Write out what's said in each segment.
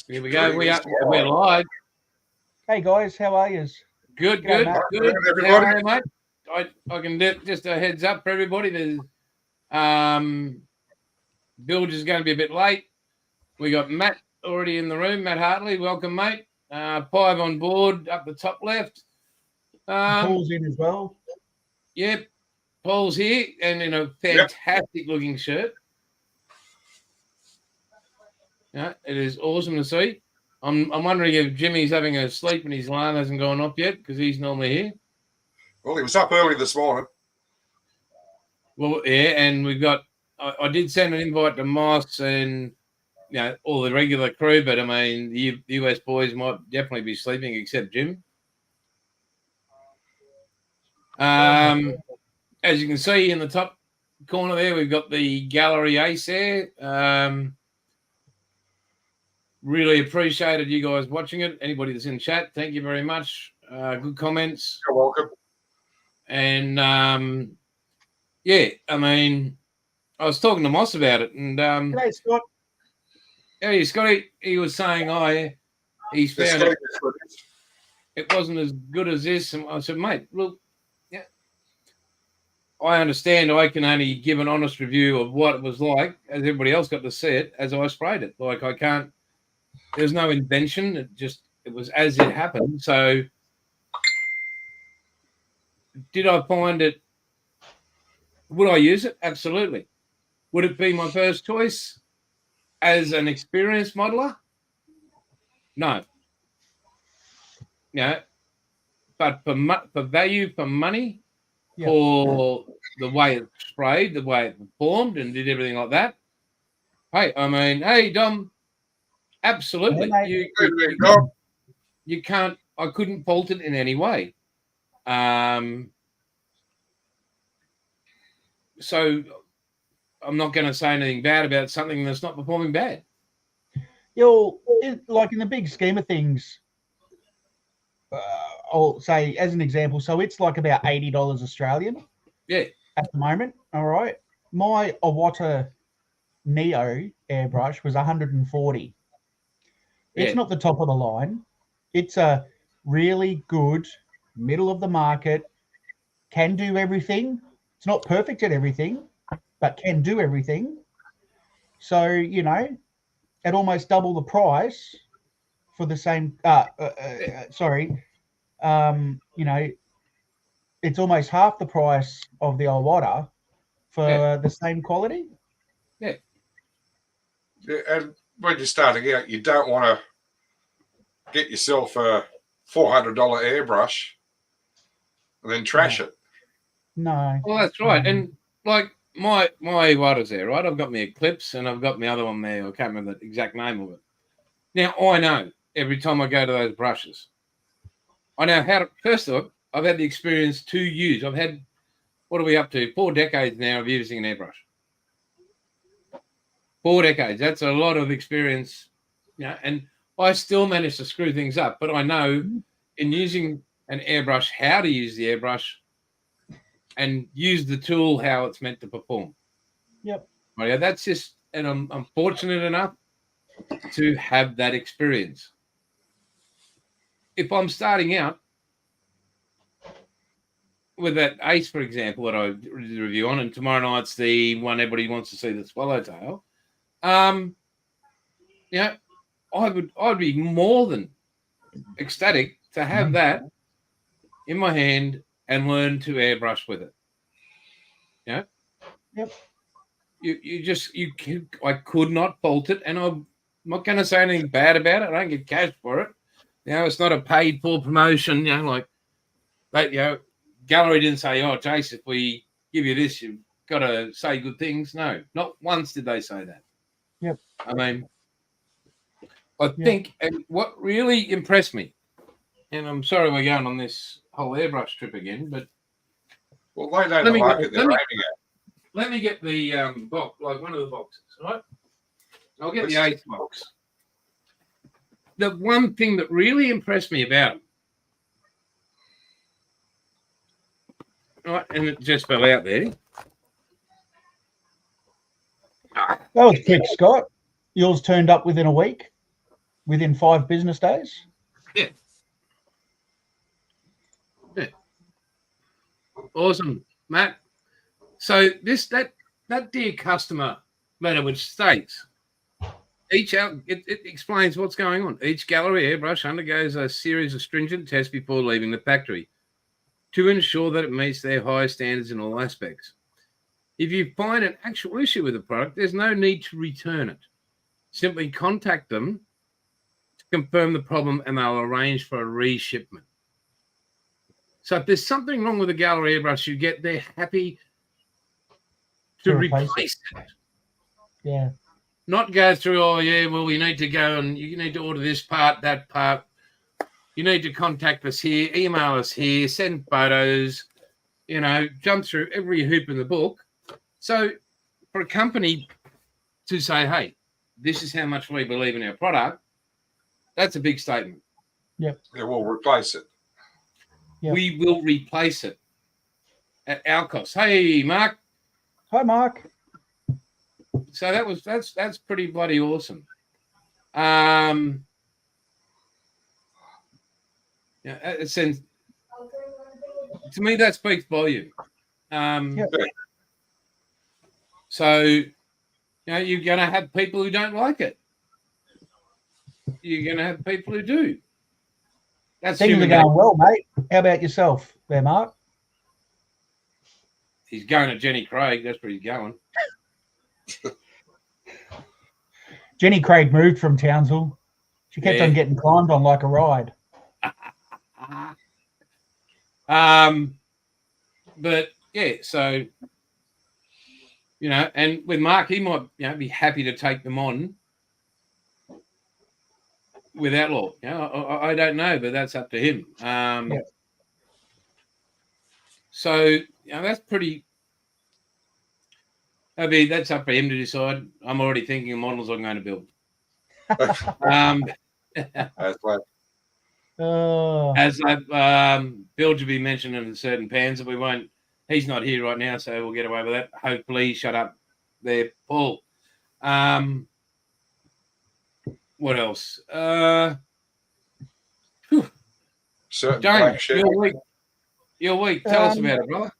Here we go. We're live. Hey guys, how are you? Good. Matt. Good. Everybody. How are you, mate? I can do just a heads up for everybody. There's Bilge is going to be a bit late. We got Matt already in the room. Matt Hartley, welcome, mate. Pive on board up the top left. Paul's in as well. Yep, Paul's here and in a fantastic looking shirt. Yeah, it is awesome to see. I'm wondering if Jimmy's having a sleep and his alarm hasn't gone off yet because he's normally here. Well, he was up early this morning. Well, yeah, and we've got. I did send an invite to Moss and all the regular crew, but I mean the US boys might definitely be sleeping except Jim. As you can see in the top corner there, we've got the gallery ace there. Really appreciated you guys watching it. Anybody that's in chat, thank you very much. Good comments. You're welcome. And I mean, I was talking to Moss about it, and Hey, Scott. Hey, Scotty, he was saying he's found it wasn't as good as this. And I said, mate, look, I understand I can only give an honest review of what it was like as everybody else got to see it as I sprayed it. Like I can't. There's no invention. It was as it happened. So did I find it? Would I use it? Absolutely. Would it be my first choice as an experienced modeler? No. But for value, for money, for the way it sprayed, the way it performed and did everything like that. Hey, Dom, absolutely. Hey, You can't, I couldn't fault it in any way. So I'm not going to say anything bad about something that's not performing bad. Like in the big scheme of things, I'll say as an example, so it's like about $80 Australian. Yeah. At the moment, all right. My Iwata Neo airbrush was 140. It's not the top of the line. It's a really good middle of the market, can do everything. It's not perfect at everything, but can do everything. So, at almost double the price for the same, it's almost half the price of the Iwata for the same quality. Yeah. And when you're starting out, you don't want to get yourself a $400 airbrush and then trash it. No. Well, that's right. And like my Iwata's there, right? I've got my Eclipse and I've got my other one there. I can't remember the exact name of it. Now, I know every time I go to those brushes, I know how to, first of all, I've had the experience to use. I've had, what are we up to? 4 decades now of using an airbrush. 4 decades. That's a lot of experience, and I still manage to screw things up, but I know in using an airbrush, how to use the airbrush and use the tool, how it's meant to perform. Yep. Right, that's just, and I'm fortunate enough to have that experience. If I'm starting out with that Ace, for example, that I did a review on, and tomorrow night's the one everybody wants to see, the Swallowtail. I'd be more than ecstatic to have that in my hand and learn to airbrush with it. Yep. I could not fault it, and I'm not going to say anything bad about it. I don't get cash for it. It's not a paid for promotion. Like that. Gallery didn't say, "Oh, Jace, if we give you this, you've got to say good things." No, not once did they say that. Yep. I mean, I think, and what really impressed me, and I'm sorry we're going on this whole airbrush trip again, but well, they know the market they're aiming at. Let me get the box, like one of the boxes, right? I'll get the Ace box. The one thing that really impressed me about it, right, and it just fell out there. That was quick, Scott. Yours turned up within a week. within 5 business days. Yeah. Yeah. Awesome, Matt. So that dear customer letter, which states it explains what's going on. Each gallery airbrush undergoes a series of stringent tests before leaving the factory to ensure that it meets their high standards in all aspects. If you find an actual issue with the product, there's no need to return it. Simply contact them to confirm the problem and they'll arrange for a reshipment. So if there's something wrong with the gallery airbrush, they're happy to replace it. Yeah. Not go through, oh, yeah, well, we need to go and you need to order this part, that part. You need to contact us here, email us here, send photos, jump through every hoop in the book. So for a company to say, hey, this is how much we believe in our product, that's a big statement. Yep. Yeah, we'll replace it. Yep. We will replace it at our cost. Hey, Mark. Hi, Mark. So that's pretty bloody awesome. It sends, to me, that speaks volume. Yep. So, you're going to have people who don't like it. You're going to have people who do. That's Things are going well, mate. How about yourself there, Mark? He's going to Jenny Craig. That's where he's going. Jenny Craig moved from Townsville. She kept on getting climbed on like a ride. But yeah, so and with Mark, he might be happy to take them on with Outlaw. I don't know, but that's up to him. So that's pretty. That's up for him to decide. I'm already thinking of models I'm going to build. That's like, as I Bill to be mentioned in certain pans that we won't. He's not here right now, so we'll get away with that. Hopefully, shut up there, Paul. What else? certain James, black shit. your week. Tell us about it, brother.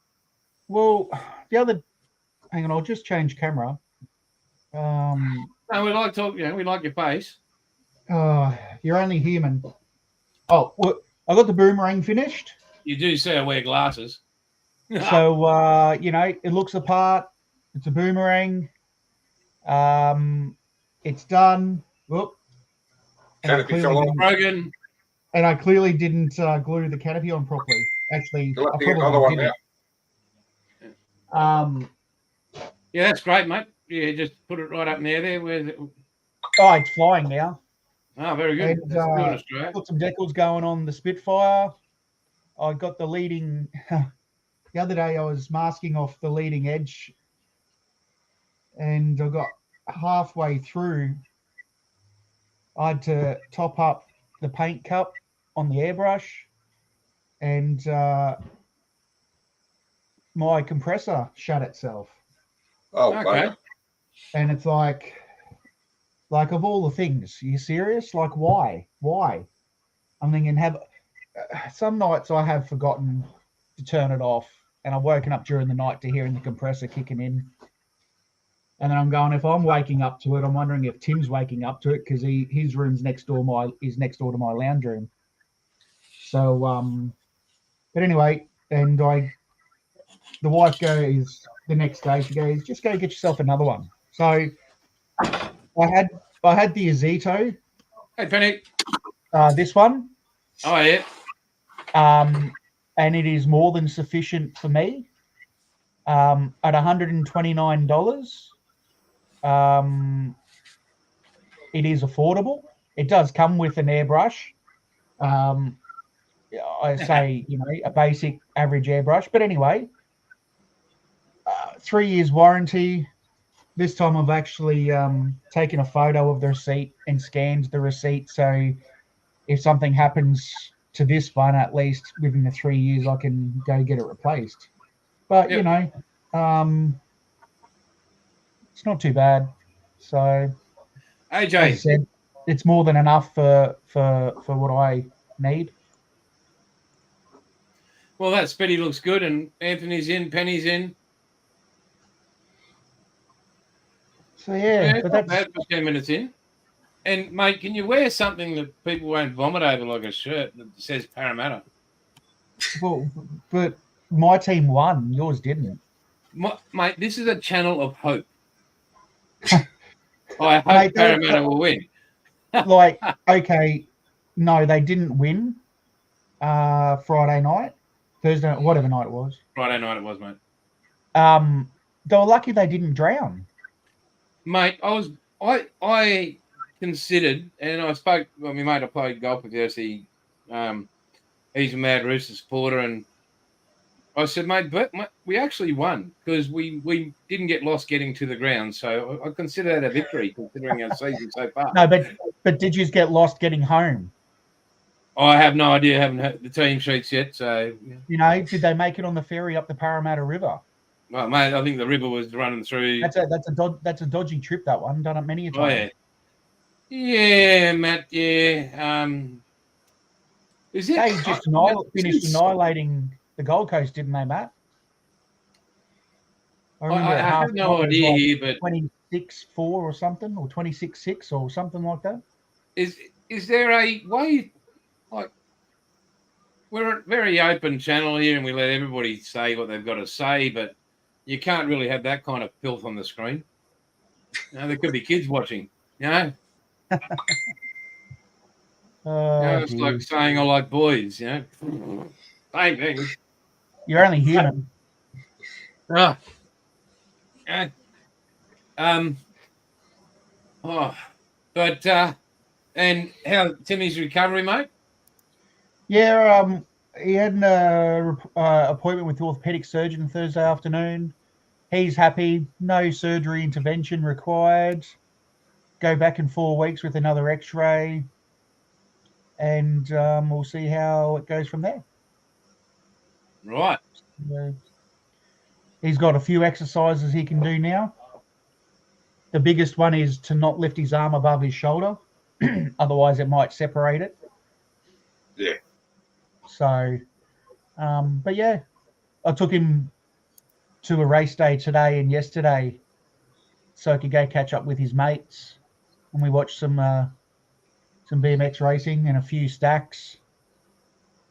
Well, hang on, I'll just change camera. No, we like talk. We like your face. You're only human. Oh, well, I got the boomerang finished. You do say I wear glasses. So it looks the part. It's a boomerang. It's done. Whoop. Canopy fell off. Brogan. And I clearly didn't glue the canopy on properly. Actually, You'll have I to get another probably one didn't. out. Yeah, that's great, mate. Yeah, just put it right up near there. Where's it? Oh, it's flying now. Oh, very good. And, That's good, Australia. got some decals going on the Spitfire. I got the leading. The other day I was masking off the leading edge, and I got halfway through. I had to top up the paint cup on the airbrush, and my compressor shut itself. Oh, Okay. okay. And it's like of all the things, are you serious? Like, why? I'm thinking, some nights I have forgotten to turn it off, and I've woken up during the night to hearing the compressor kicking in. And then I'm going, if I'm waking up to it, I'm wondering if Tim's waking up to it, because his room's next door to my lounge room. So, but anyway, and the wife goes the next day, she goes, just go get yourself another one. So I had the Azito. Hey, Penny. This one. Oh, yeah. And it is more than sufficient for me. At $129, it is affordable. It does come with an airbrush. I say, a basic average airbrush. But anyway, 3 years warranty. This time I've actually taken a photo of the receipt and scanned the receipt. So if something happens to this one, at least within the 3 years, I can go get it replaced. But, Yep. It's not too bad. So, AJ, as I said, it's more than enough for what I need. Well, that Spetty looks good, and Anthony's in, Penny's in. So yeah, It's but not that's bad for 10 minutes in. And mate, can you wear something that people won't vomit over, like a shirt that says Parramatta? well, but my team won, yours didn't. Mate, this is a channel of hope. I hope Mate, Parramatta will win. like, okay, no, they didn't win Friday night, Thursday, whatever night it was. Friday night it was, mate. They were lucky they didn't drown. Mate, I considered, and I spoke. Well, my mate I played golf with yesterday. He's a Mad Rooster supporter, and I said, mate, but we actually won because we didn't get lost getting to the ground. So I consider that a victory, considering our season so far. No, but did you get lost getting home? I have no idea. I haven't heard the team sheets yet. So You know, did they make it on the ferry up the Parramatta River? well, mate, I think the river was running through. That's a dodgy trip. That one done it many a time. Oh yeah, yeah, Matt. Yeah. Is it? They just finished annihilating the Gold Coast, didn't they, Matt? I have no idea here, but 26-4 or something, or 26-6 or something like that. Is there a way? Like, we're a very open channel here, and we let everybody say what they've got to say, but you can't really have that kind of filth on the screen. You know, there could be kids watching. You know, it's like saying I like boys. You know, same thing. You're only human. Oh. Yeah. But and how Timmy's recovery, mate? Yeah, he had an appointment with the orthopedic surgeon Thursday afternoon. He's happy. No surgery intervention required. Go back in 4 weeks with another X-ray, and we'll see how it goes from there. Right. He's got a few exercises he can do now. The biggest one is to not lift his arm above his shoulder, otherwise it might separate it. Yeah. So, but yeah, I took him to a race day today and yesterday so he could go catch up with his mates, and we watched some BMX racing and a few stacks.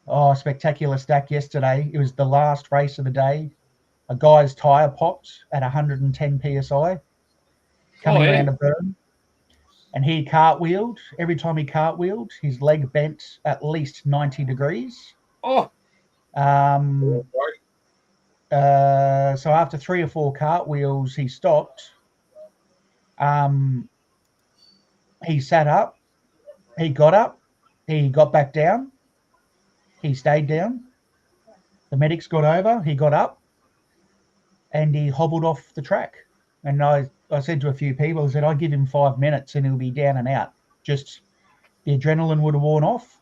Oh, spectacular stack yesterday. It was the last race of the day. A guy's tyre popped at 110 psi coming around a berm, and he cartwheeled. Every time he cartwheeled, his leg bent at least 90 degrees. Oh. So after 3 or 4 cartwheels, he stopped. He sat up. He got up. He got back down. He stayed down. The medics got over. He got up. And he hobbled off the track. And I said to a few people, I said, I'd give him 5 minutes and he'll be down and out. Just the adrenaline would have worn off.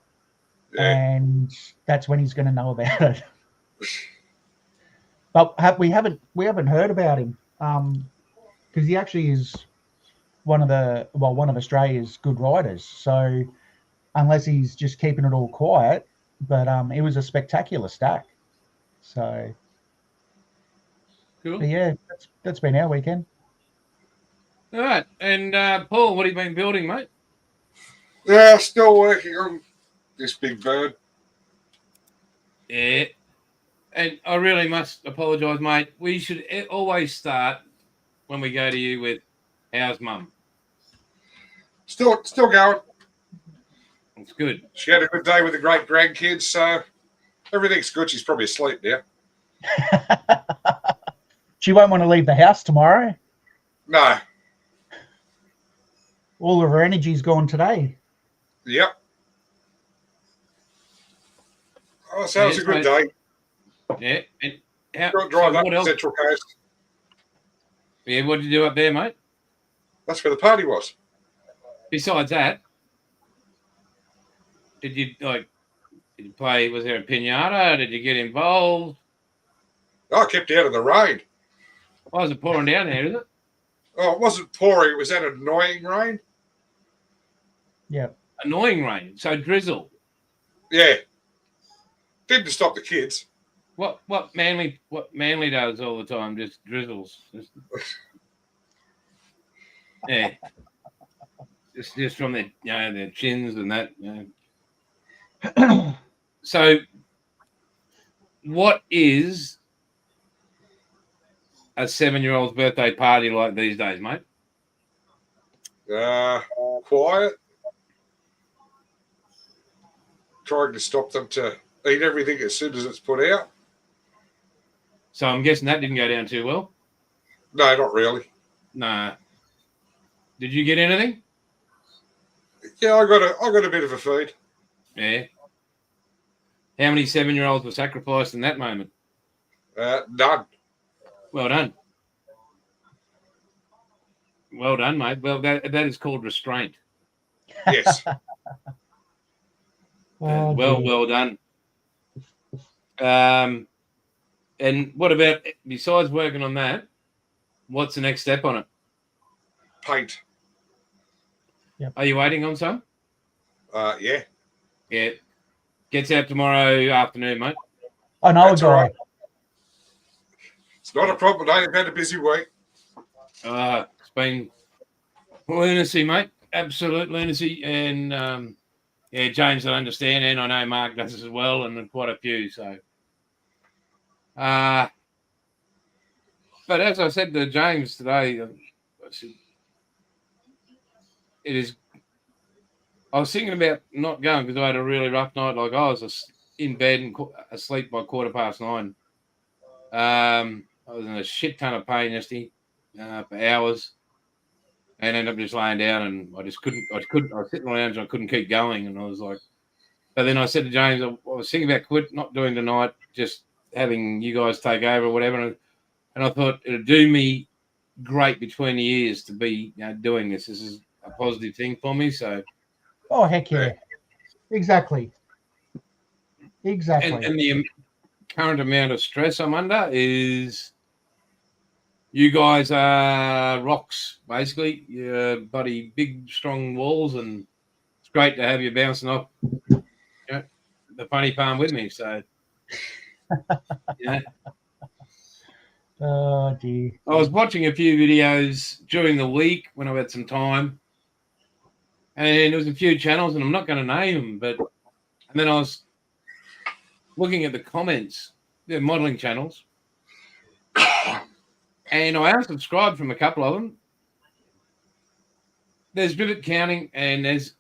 Yeah. And that's when he's going to know about it. But we haven't heard about him because he actually is one of Australia's good riders. So unless he's just keeping it all quiet, but it was a spectacular stack. So cool. But yeah, that's been our weekend. All right, and Paul, what have you been building, mate? Yeah, still working on this big bird. Yeah, and I really must apologise, mate. We should always start when we go to you with how's mum? Still going. It's good. She had a good day with the great grandkids, so everything's good. She's probably asleep now. She won't want to leave the house tomorrow. No. All of her energy's gone today. Yep. Oh, so it was a good day. Yeah. And drive up to Central Coast. Yeah, what did you do up there, mate? That's where the party was. Besides that, did you play? Was there a pinata? Did you get involved? I kept out of the rain. Why is it pouring down there, is it? Oh, it wasn't pouring. It was that annoying rain. Yeah. Annoying rain. So drizzle. Yeah. Didn't stop the kids. What Manly does all the time, just drizzles. Yeah. Just from their their chins and that. So what is a 7-year-old's birthday party like these days, mate? Quiet. Trying to stop them to eat everything as soon as it's put out. So I'm guessing that didn't go down too well. No, not really. Nah. Did you get anything? Yeah, I got a bit of a feed. Yeah. How many 7-year-olds were sacrificed in that moment? None. Well done. Well done, mate. Well, that is called restraint. Yes. Oh, well done. And what about, besides working on that, what's the next step on it? Paint. Yep. Are you waiting on some? Yeah. Yeah. Gets out tomorrow afternoon, mate. I know That's a guy. all right. It's not a problem. I've had a busy week. It's been lunacy, mate. Absolute lunacy. And James, I understand, and I know Mark does as well, and quite a few. So, but as I said to James today, I was thinking about not going because I had a really rough night. Like I was in bed and asleep by 9:15. I was in a shit ton of pain yesterday for hours, and ended up just laying down, and I couldn't. I was sitting in the lounge and I couldn't keep going, and I was like. But then I said to James, I was thinking about not doing tonight, just having you guys take over or whatever, and I thought it'd do me great between the ears to be doing this. This is a positive thing for me, so. Oh, heck yeah. Exactly. Exactly. And the current amount of stress I'm under is you guys are rocks, basically. You're bloody big, strong walls, and it's great to have you bouncing off the funny palm with me. So, Oh, dear. I was watching a few videos during the week when I had some time, and there was a few channels, and I'm not going to name them, and then I was looking at the comments. They're modelling channels. And I unsubscribed from a couple of them. There's rivet counting, and there's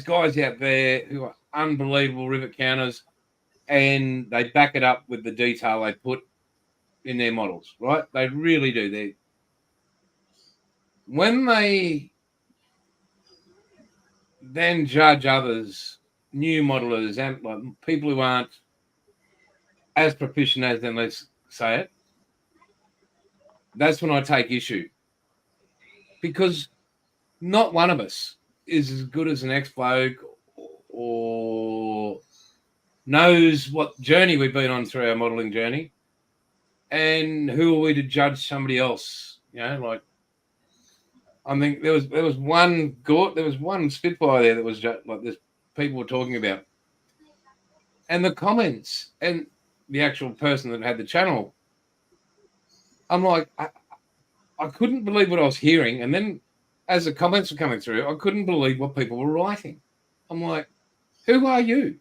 guys out there who are unbelievable rivet counters, and they back it up with the detail they put in their models, right? They really do. When they then judge others, new modelers, and like people who aren't as proficient as them, let's say it, that's when I take issue. Because not one of us is as good as an ex-bloke or knows what journey we've been on through our modelling journey. And who are we to judge somebody else? Like I think there was one Spitfire there that was just, like this people were talking about. And the comments and the actual person that had the channel, I'm like, I couldn't believe what I was hearing. And then as the comments were coming through, I couldn't believe what people were writing. I'm like, who are you?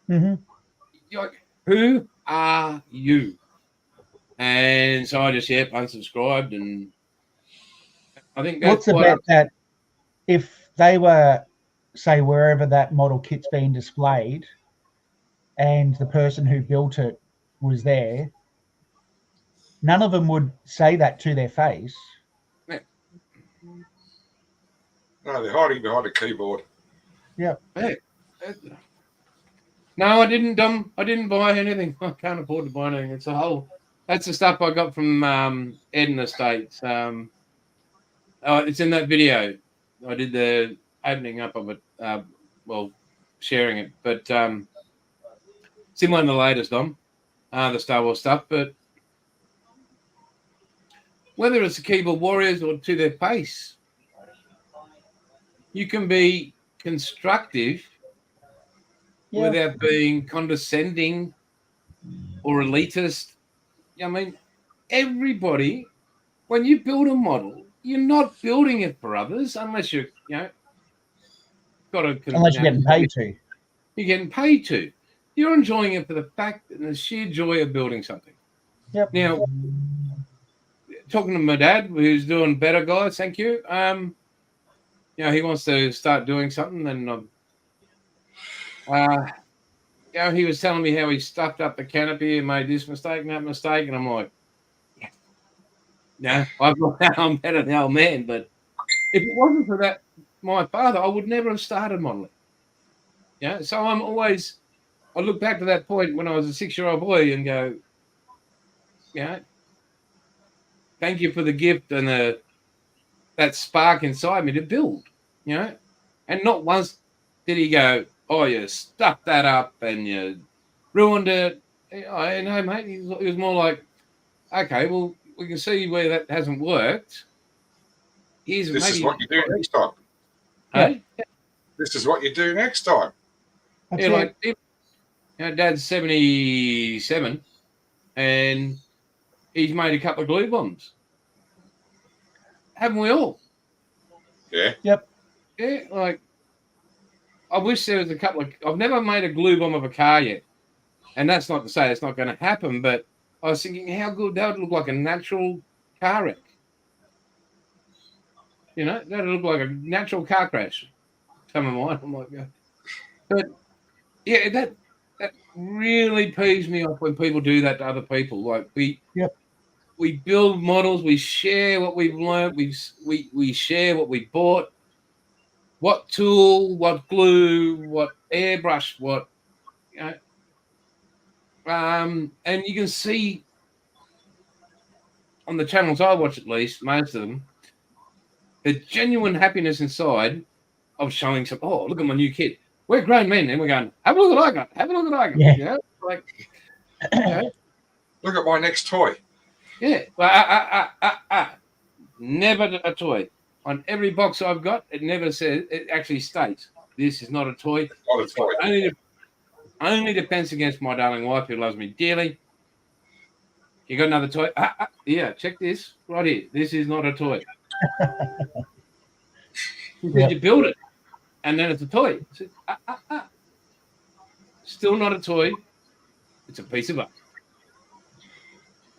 Mm-hmm. You're like, who are you? And so I just unsubscribed, and I think that's what's about that. If they were, say, wherever that model kit's being displayed, and the person who built it was there, none of them would say that to their face. Yeah. No, they're hiding behind a keyboard. Yeah. No, I didn't. I didn't buy anything. I can't afford to buy anything. That's the stuff I got from Eden Estates. It's in that video. I did the opening up of it. Sharing it, but similar in the latest the Star Wars stuff. But whether it's the keyboard warriors or to their face, you can be constructive Yeah. without being condescending or elitist. I mean, everybody, when you build a model, you're not building it for others unless you're, got a, Unless you're getting paid to. you're getting paid to. You're enjoying it for the fact and the sheer joy of building something. Yep. Now, talking to my dad, who's doing better, guys, thank you. He wants to start doing something, and he was telling me how he stuffed up the canopy and made this mistake and that mistake, and I'm like, no, I'm better than the old man. But if it wasn't for that, my father, I would never have started modelling. So I look back to that point when I was a 6-year-old boy and go, thank you for the gift and that spark inside me to build, and not once did he go, oh, you stuffed that up and you ruined it. I know, mate. He was more like, okay, well, we can see where that hasn't worked. This is what you do next time. Hey? This is what you do next time. That's Yeah, it. like, Dad's 77 and he's made a couple of glue bombs. Haven't we all? Yeah. Yep. Yeah, like, I wish there was a couple of... I've never made a glue bomb of a car yet. And that's not to say it's not going to happen, but I was thinking how good that would look like a natural car wreck. That would look like a natural car crash. Some of mine, I'm like, but yeah, that really peeves me off when people do that to other people. Like we build models, we share what we've learned, we share what we bought, what tool, what glue, what airbrush, what and you can see on the channels I watch, at least most of them, the genuine happiness inside of showing some. Oh, look at my new kit. We're grown men, and we're going. Have a look at what I got. Have a look at what I got. Yeah. Look at my next toy. Yeah. Well, never a toy. On every box I've got, it never says. It actually states this is not a toy. Not a toy. Only defense against my darling wife who loves me dearly. You got another toy? Yeah, check this right here. This is not a toy. Because you build it, and then it's a toy. Still not a toy. It's a piece of art.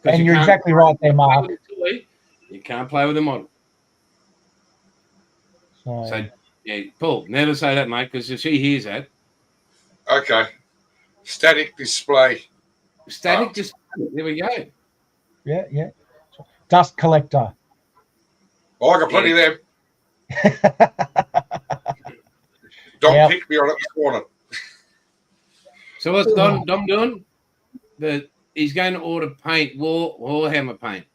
And you're exactly right there, Mark. You can't play with the model. So yeah, Paul, never say that, mate, because if she hears that. Okay. Static display. Static display. There we go. Yeah. Dust collector. Oh, I got plenty of them. Dom picked me on it this morning. So what's Dom doing? He's going to order paint, Warhammer paint.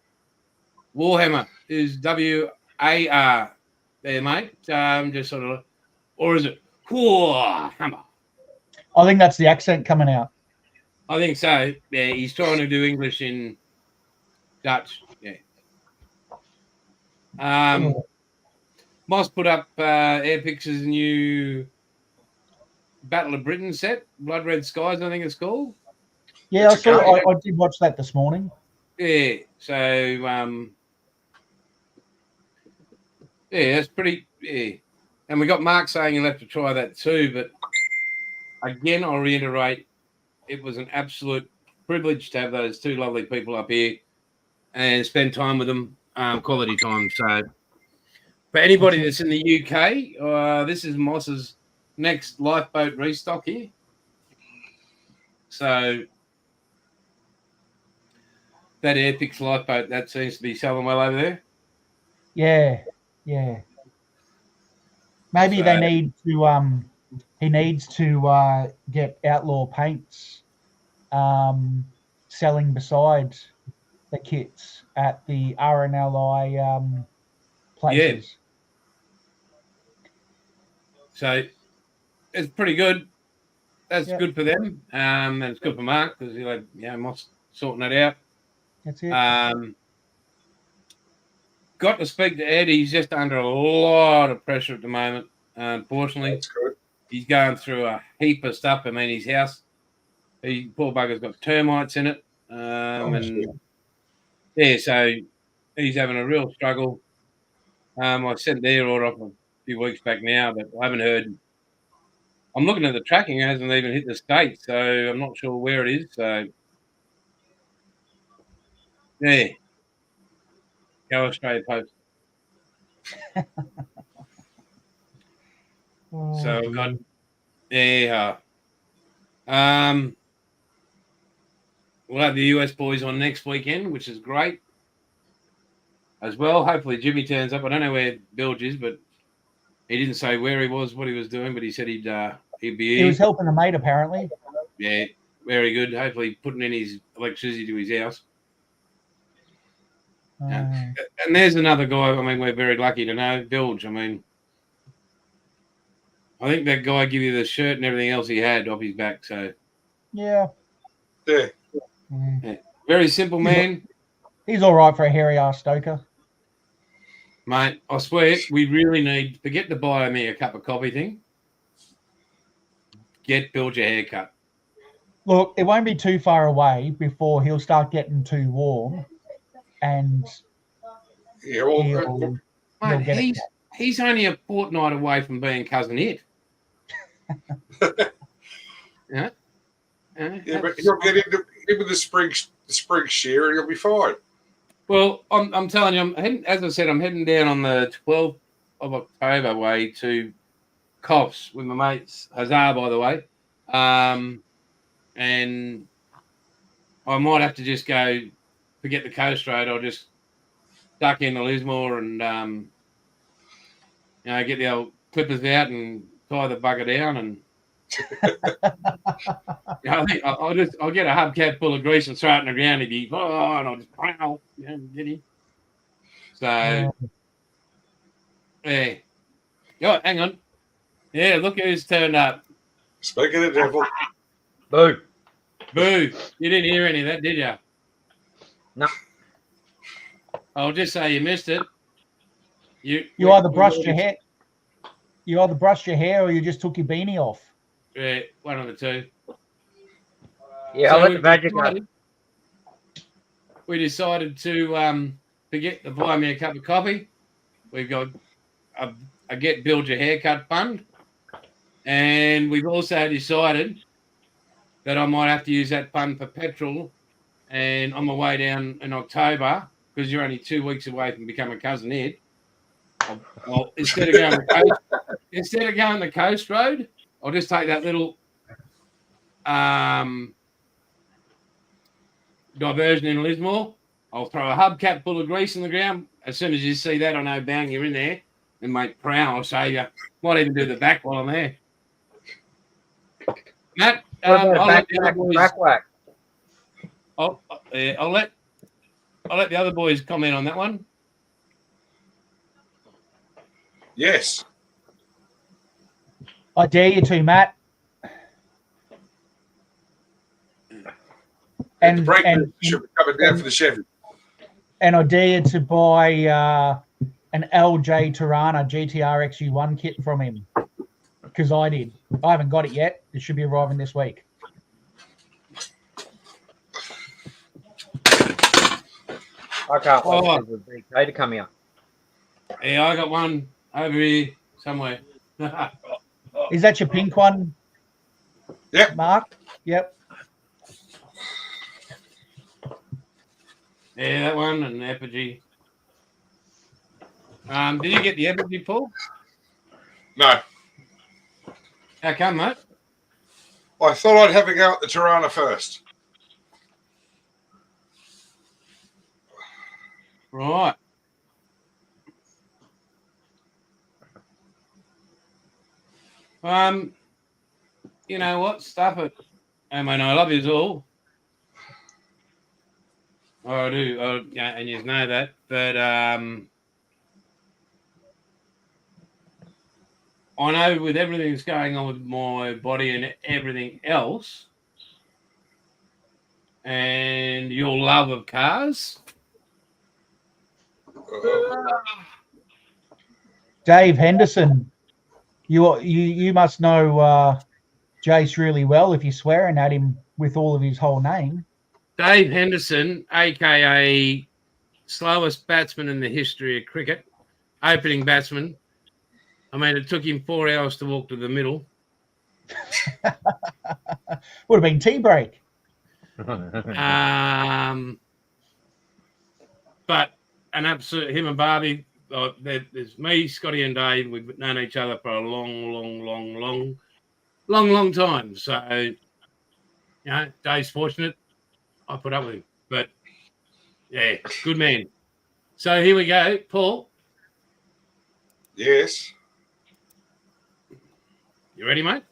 Warhammer is WAR there, mate. Just sort of, or is it Warhammer? I think that's the accent coming out. I think so. Yeah, he's trying to do English in Dutch. Yeah. Moss put up Airpix's new Battle of Britain set, Blood Red Skies, I think it's called. Yeah, I did watch that this morning. Yeah, so that's pretty. Yeah, and we got Mark saying he'll have to try that too. But again, I'll reiterate, it was an absolute privilege to have those two lovely people up here and spend time with them, quality time. So, for anybody that's in the UK, this is Moss's next lifeboat restock here. So, that Airpix lifeboat, that seems to be selling well over there. Yeah. Maybe they need to. He needs to get Outlaw Paints selling beside the kits at the RNLI places. Yeah. So it's pretty good. That's good for them, and it's good for Mark because Moss sorting it out. That's it. Got to speak to Ed. He's just under a lot of pressure at the moment. Unfortunately, That's good. he's going through a heap of stuff. I mean, his house, poor bugger's got termites in it. And yeah, so he's having a real struggle. I sent their order off a few weeks back now, but I haven't heard. I'm looking at the tracking; it hasn't even hit the state, so I'm not sure where it is. So yeah, go Australia Post. Oh, So I've got dear. yeah. We'll have the US boys on next weekend, which is great as well. Hopefully Jimmy turns up. I don't know where Bilge is, but he didn't say where he was, what he was doing, but he said he'd be He here. was helping a mate, apparently. Yeah, very good. Hopefully putting in his electricity to his house. And there's another guy. I mean, we're very lucky to know Bilge. I mean, I think that guy give you the shirt and everything else he had off his back. So yeah. Yeah. very simple man. He's all right for a hairy ass stoker. Mate, I swear, we really need, forget the buy me a cup of coffee thing. Get Bilge a haircut. Look, it won't be too far away before he'll start getting too warm, and Yeah, well, he'll Mate, get it. he's only a fortnight away from being cousin It. Yeah, but he'll get into with the spring shear and he'll be fine. Well, I'm telling you, I'm heading, as I said, I'm heading down on the 12th of October way to Coffs with my mates. Huzzah, by the way. And I might have to just go forget the coast road. I'll just duck into Lismore and get the old clippers out and tie the bugger down and I think I'll get a hubcap full of grease and throw it in the ground. And I'll just get him. So yeah. Oh, hang on. Yeah, look who's turned up. Speaking of the devil. Boo. Boo. You didn't hear any of that, did you? No. I'll just say you missed it. You either brushed your hair. You either brushed your hair or you just took your beanie off. Yeah, one of the two. Yeah, So I'll let the badger go. We decided to forget to buy me a cup of coffee. We've got a Get Bilge a Haircut fund. And we've also decided that I might have to use that fund for petrol. And on my way down in October, because you're only 2 weeks away from becoming cousin Ed, I'll instead of going the coast road, I'll just take that little diversion in Lismore. I'll throw a hubcap full of grease in the ground. As soon as you see that, I know, bang, you're in there. And mate, proud, I'll say you. Might even do the back while I'm there. Matt, I'll let the other boys. Back whack. I'll let the other boys comment on that one. Yes. I dare you to, Matt. And the brake should be coming down for the Chevy. And I dare you to buy an LJ Tirana GTR XU1 kit from him, because I did. I haven't got it yet. It should be arriving this week. I can't wait for the BK to come here. Yeah, I got one over here somewhere. Is that your pink one? Yep. Mark? Yep. Yeah, that one and the Apogee. Did you get the Apogee, Paul? No. How come, mate? I thought I'd have a go at the Tirana first. Right. You know what? Stuff it. I mean, I love you all. Oh, I do. Yeah, and you know that. But I know with everything that's going on with my body and everything else, and your love of cars. Dave Henderson, You must know Jace really well if you're swearing at him with all of his whole name. Dave Henderson, aka slowest batsman in the history of cricket, opening batsman. I mean, it took him 4 hours to walk to the middle. Would have been tea break. But an absolute him and Barbie. There's me, Scotty, and Dave. We've known each other for a long time. So, Dave's fortunate. I put up with him, but yeah, good man. So here we go, Paul. Yes. You ready, mate?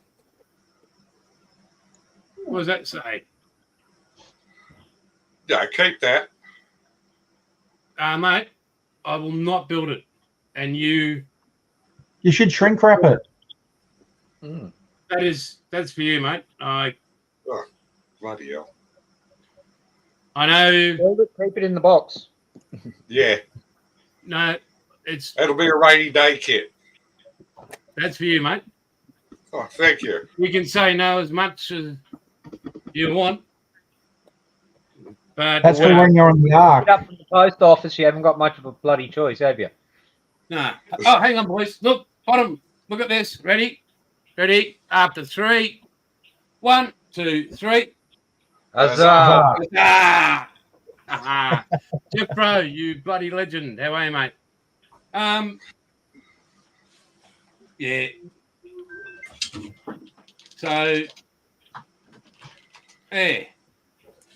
What does that say? Yeah, keep that. Mate, I will not build it. And you should shrink wrap it. That's for you, mate. Bloody hell. I know. Build it, keep it in the box. Yeah. No, It'll be a rainy day kit. that's for you, mate. Oh, thank you. You can say no as much as you want. But That's for when you're on the ark. Get up from the post office, you haven't got much of a bloody choice, have you? no. Oh, hang on, boys. Look, bottom. Look at this. Ready? Ready? After 3. 1, 2, 3. Huzzah! Jeff Pro, you bloody legend. How are you, mate? Yeah. So, yeah.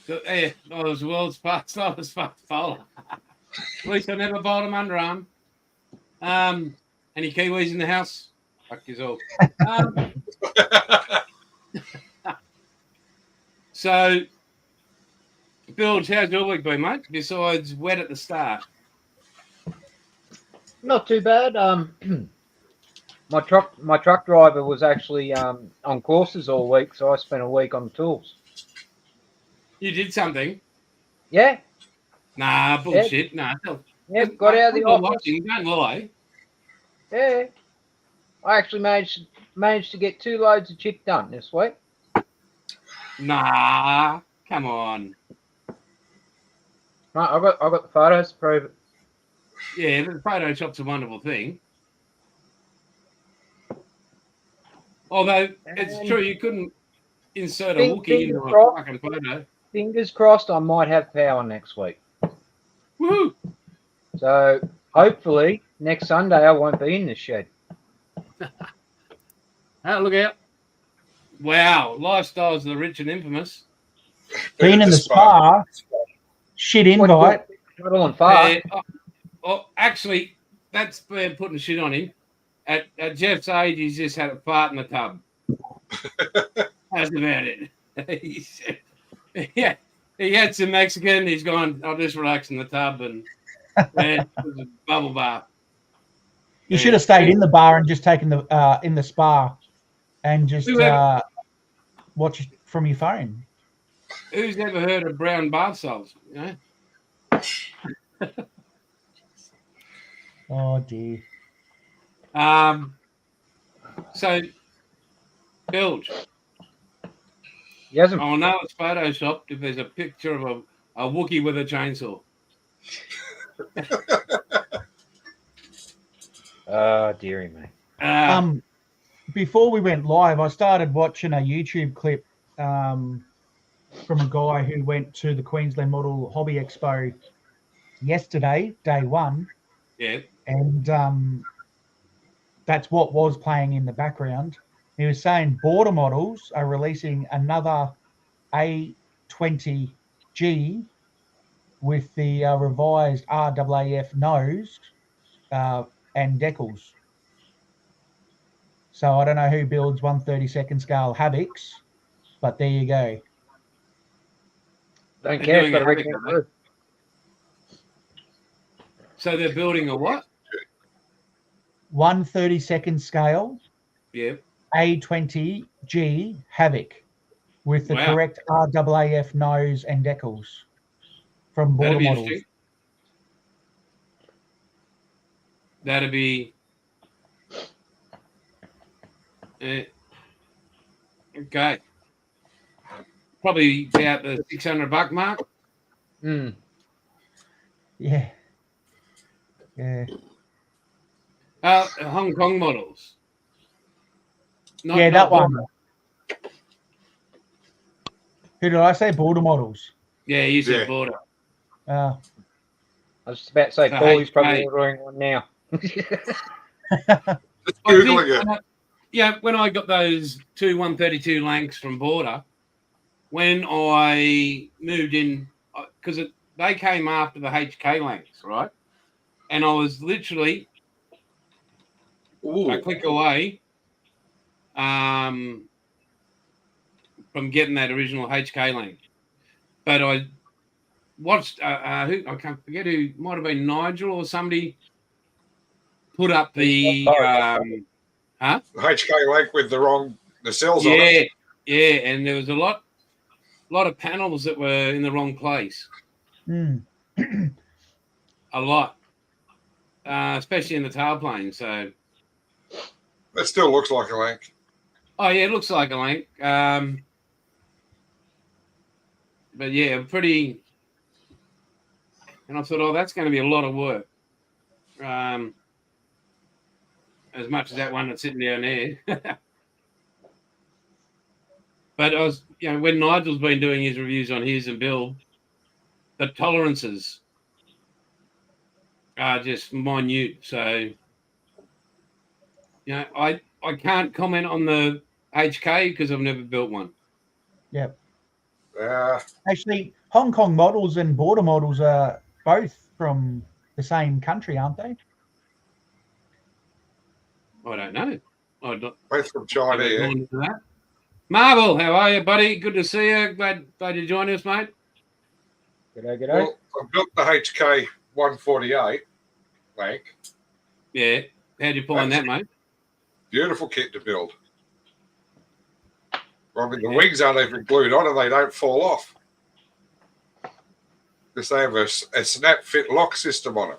I was the world's slowest fast bowler. At least I never bowled him underarm. Any Kiwis in the house? Fuck you all. So, Bilge, how's your week been, mate? Besides wet at the start. Not too bad. My truck driver was actually on courses all week, so I spent a week on the tools. You did something? Yeah, Nah, bullshit. Nah, got out of the office. watching, don't lie. Yeah, I actually managed to get 2 loads of chip done this week. Nah, come on. Right, I got the photos to prove it. Yeah, the Photoshop's a wonderful thing. Although it's true, you couldn't insert a Wookiee into a fucking photo. Fingers crossed, I might have power next week. Woohoo! So hopefully next Sunday I won't be in the shed. Oh, look out. Wow, lifestyles of the rich and infamous. Being in the spa, shit invite. Cuddle and fart. Actually, that's been putting shit on him. At Jeff's age, he's just had a fart in the tub. That's about it. Yeah, he had some Mexican. He's gone, I'll just relax in the tub and it was a bubble bath. You should have stayed in the bar and just taken the in the spa and just watch it from your phone. Who's ever heard of brown bath salts? You know? Oh dear. So, Bilge. Yes. I'll know it's photoshopped if there's a picture of a Wookiee with a chainsaw. Oh, dearie me. Before we went live, I started watching a YouTube clip from a guy who went to the Queensland Model Hobby Expo yesterday, day 1. Yeah. And that's what was playing in the background. He was saying Border Models are releasing another A20G with the revised RAAF nose and decals. So I don't know who builds 1/32 scale Havocs, but there you go. Don't care. It's got a regular roof. So they're building a what? 1/32 scale. Yeah. A20G Havoc with the correct RAAF nose and decals from Border Models. That'd be Okay. Probably about the $600 mark. Mm. Yeah. Yeah. Hong Kong models. Yeah, that one. Border. Who did I say? Border models. Yeah, you said Yeah. border. Uh, I was just about to say, The Paul, he's probably HK. ordering one now. Just I Googling think, it. when I got those two 132 Lanks from Border, when I moved in, because they came after the HK Lanks, right? And I was literally Ooh. a click away from getting that original HK Lank. But I watched, who I can't forget who, might have been Nigel or somebody put up the, huh? HK Lake with the cells on it. Yeah, and there was a lot of panels that were in the wrong place. mm. A lot, especially in the tailplane. So, It still looks like a lake. oh yeah, it looks like a link. But yeah, pretty. And I thought, oh, that's going to be a lot of work. As much as that one that's sitting down there. But I was, when Nigel's been doing his reviews on his and Bill, the tolerances are just minute. So, I can't comment on the HK because I've never built one. Yep. Uh, Actually, Hong Kong models and border models are both from the same country, aren't they? I don't know. both from China, Never yeah. gone into that. Marvel, how are you, buddy? Good to see you. Glad you joined us, mate. G'day. Well, I've built the HK 148 Lank. Yeah. How'd you find that, mate? Beautiful kit to build. I mean, the Yeah. wings aren't even glued on and they don't fall off. Because they have a snap fit lock system on it.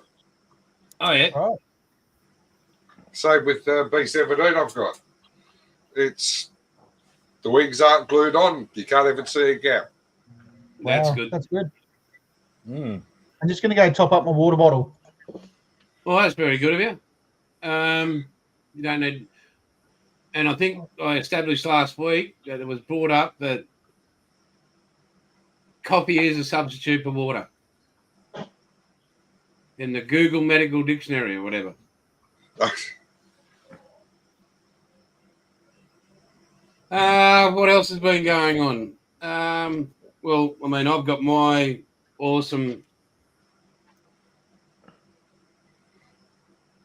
Oh, yeah. Right. Same with B17 I've got. It's the wings aren't glued on. You can't even see a gap. That's Wow, good. That's good. Mm. I'm just going to go top up my water bottle. Well, that's very good of you. You don't need... And I think I established last week that it was brought up that coffee is a substitute for water in the Google Medical Dictionary or whatever. What else has been going on? Well, I mean, I've got my awesome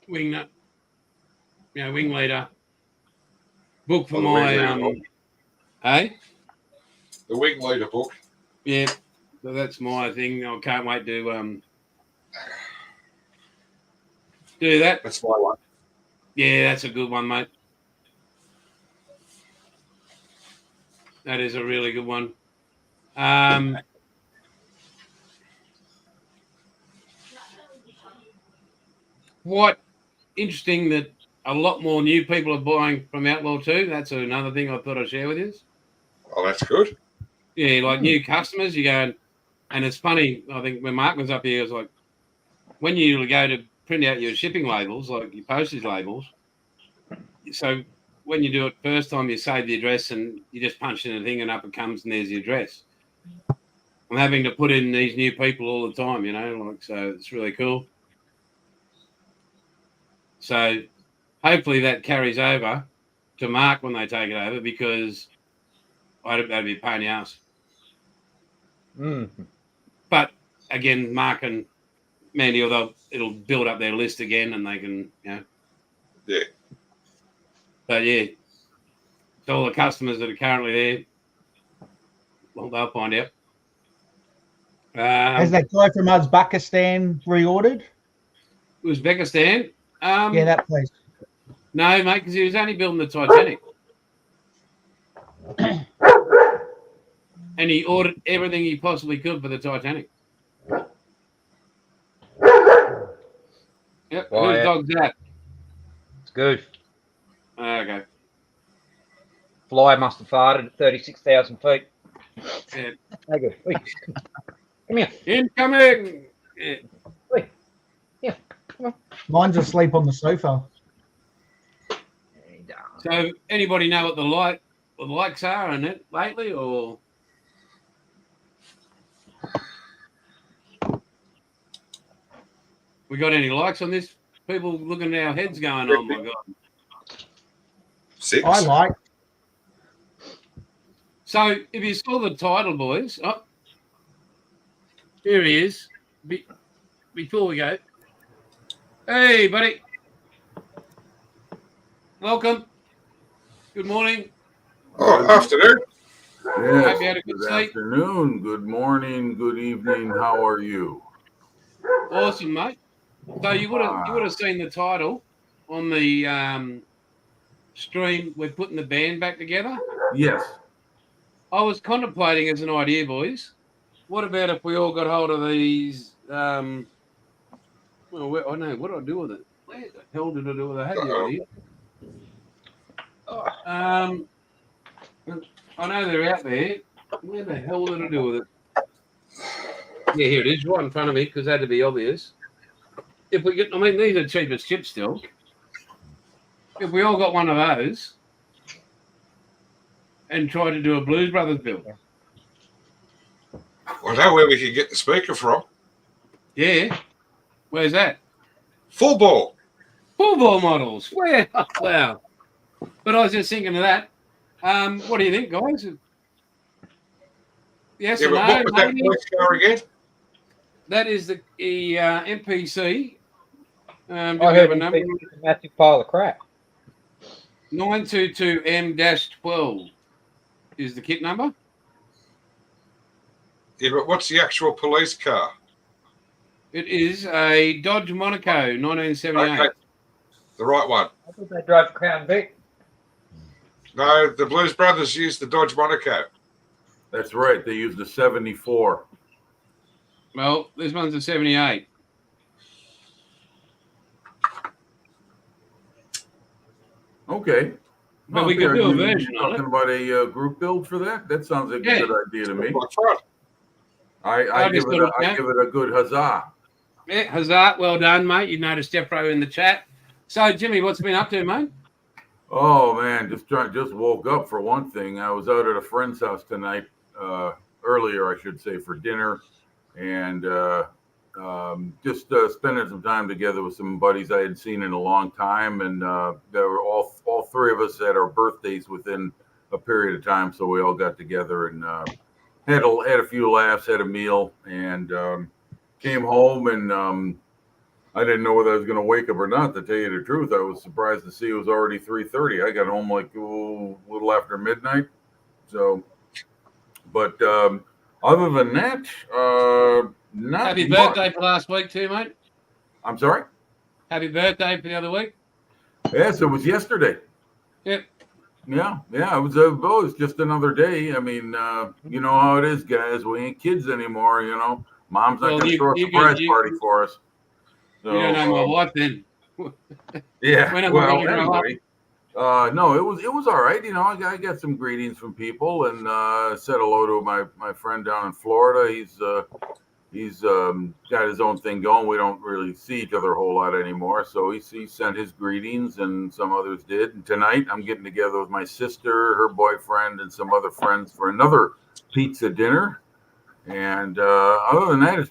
wing leader book for Oh, the my wing leader book. hey, The wing leader book. yeah. So that's my thing. I can't wait to do that. That's my one. Yeah, that's a good one, mate. That is a really good one. What interesting that a lot more new people are buying from Outlaw 2. That's another thing I thought I'd share with you. Oh, that's good. Yeah, like new customers, you go, and it's funny. I think when Mark was up here, it was like when you go to print out your shipping labels, like your postage labels. So when you do it first time, you save the address and you just punch in a thing and up it comes and there's the address. I'm having to put in these new people all the time, so it's really cool. So hopefully that carries over to Mark when they take it over because that'd be a pain in the ass. Mm. But again, Mark and Mandy, it'll build up their list again and they can, Yeah. But yeah, to all the customers that are currently there, well, they'll find out. Has that guy from Uzbekistan reordered? Uzbekistan? Yeah, that place. No, mate, because he was only building the Titanic. And he ordered everything he possibly could for the Titanic. Yep. Well, Whose yeah. dog's that? It's good. Okay. fly must have farted at 36,000 feet. Yeah. They go, "Oi, come here. Incoming. Yeah. Oi, yeah, come on." Mine's asleep on the sofa. And, So, anybody know what the likes are on it lately, or we got any likes on this? People looking at our heads, going, "Oh my god!" 6. I like. So, if you saw the title, boys, oh, here he is. Before we go, hey, buddy, welcome. Good morning. Oh, afternoon. Hope Yes, you had a good good sleep. afternoon, good morning, good evening. How are you? Awesome, mate. So you would have seen the title on the stream. We're putting the band back together. Yes. I was contemplating as an idea, boys. What about if we all got hold of these? Well, I know what do I do with it? Where the hell did I do with it? I had the idea. I know they're out there. Where the hell did I do with it? Yeah, here it is, right in front of me, because that had to be obvious. If we get, I mean, these are cheap as chips still. If we all got one of those and tried to do a Blues Brothers bill. I know where we could get the speaker from. Yeah. Where's that? Full ball. Full ball models. Where? Wow. But I was just thinking of that. What do you think, guys? Yes Yeah, or but no? what was that Maybe? police car again? That is the MPC. Do I we heard have a him number? think it's a massive pile of crap. 922M-12 is the kit number. Yeah, but what's the actual police car? It is a Dodge Monaco 1978. Okay. The right one. I thought they drove Crown Vic. No, the Blues Brothers used the Dodge Monaco. That's right. They used the 74. Well, this one's a 78. Okay. But we could do a version on it. Talking about a group build for that? That sounds like Yeah. a good idea to me. My front. I give just thought it I give it a good huzzah. Yeah, huzzah. Well done, mate. You noticed Jeffro in the chat. So, Jimmy, what's been up to, mate? Oh man, just woke up for one thing. I was out at a friend's house tonight, earlier I should say, for dinner, and just spending some time together with some buddies I hadn't seen in a long time, and there were all three of us had our birthdays within a period of time, so we all got together and had a few laughs, had a meal, and came home and. I didn't know whether I was going to wake up or not. To tell you the truth, I was surprised to see it was already 3:30. I got home like a little after midnight. So, but other than that, not Happy much. birthday for last week, too, mate. I'm sorry. Happy birthday for the other week. Yes, it was yesterday. Yep. Yeah. It was. It was just another day. I mean, you know how it is, guys. We ain't kids anymore. You know, Mom's not Well, going to you- throw a you surprise could- party for us. So, You don't know my wife then. Yeah. When am I Well, gonna grow up? anyway, no, it was all right. You know, I got some greetings from people and said hello to my friend down in Florida. He's got his own thing going. We don't really see each other a whole lot anymore. So he sent his greetings, and some others did. And tonight I'm getting together with my sister, her boyfriend, and some other friends for another pizza dinner. And other than that, it's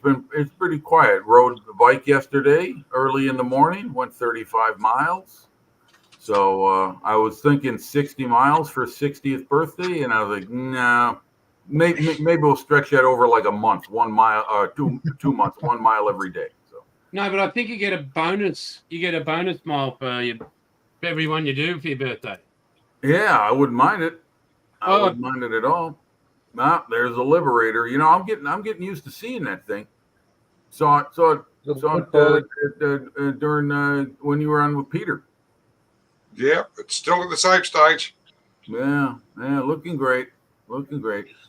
pretty quiet. Rode the bike yesterday early in the morning, went 35 miles. So I was thinking 60 miles for 60th birthday, and I was like, nah, maybe we'll stretch that over like a month, 1 mile, 2 months, 1 mile every day. So No, but I think you get a bonus. You get a bonus mile for every one you do for your birthday. yeah, I wouldn't mind it. I Oh. wouldn't mind it at all. Nah, there's a Liberator. You know, I'm getting used to seeing that thing. Saw it during when you were on with Peter. Yeah, it's still at the same stage. Yeah, looking great. No,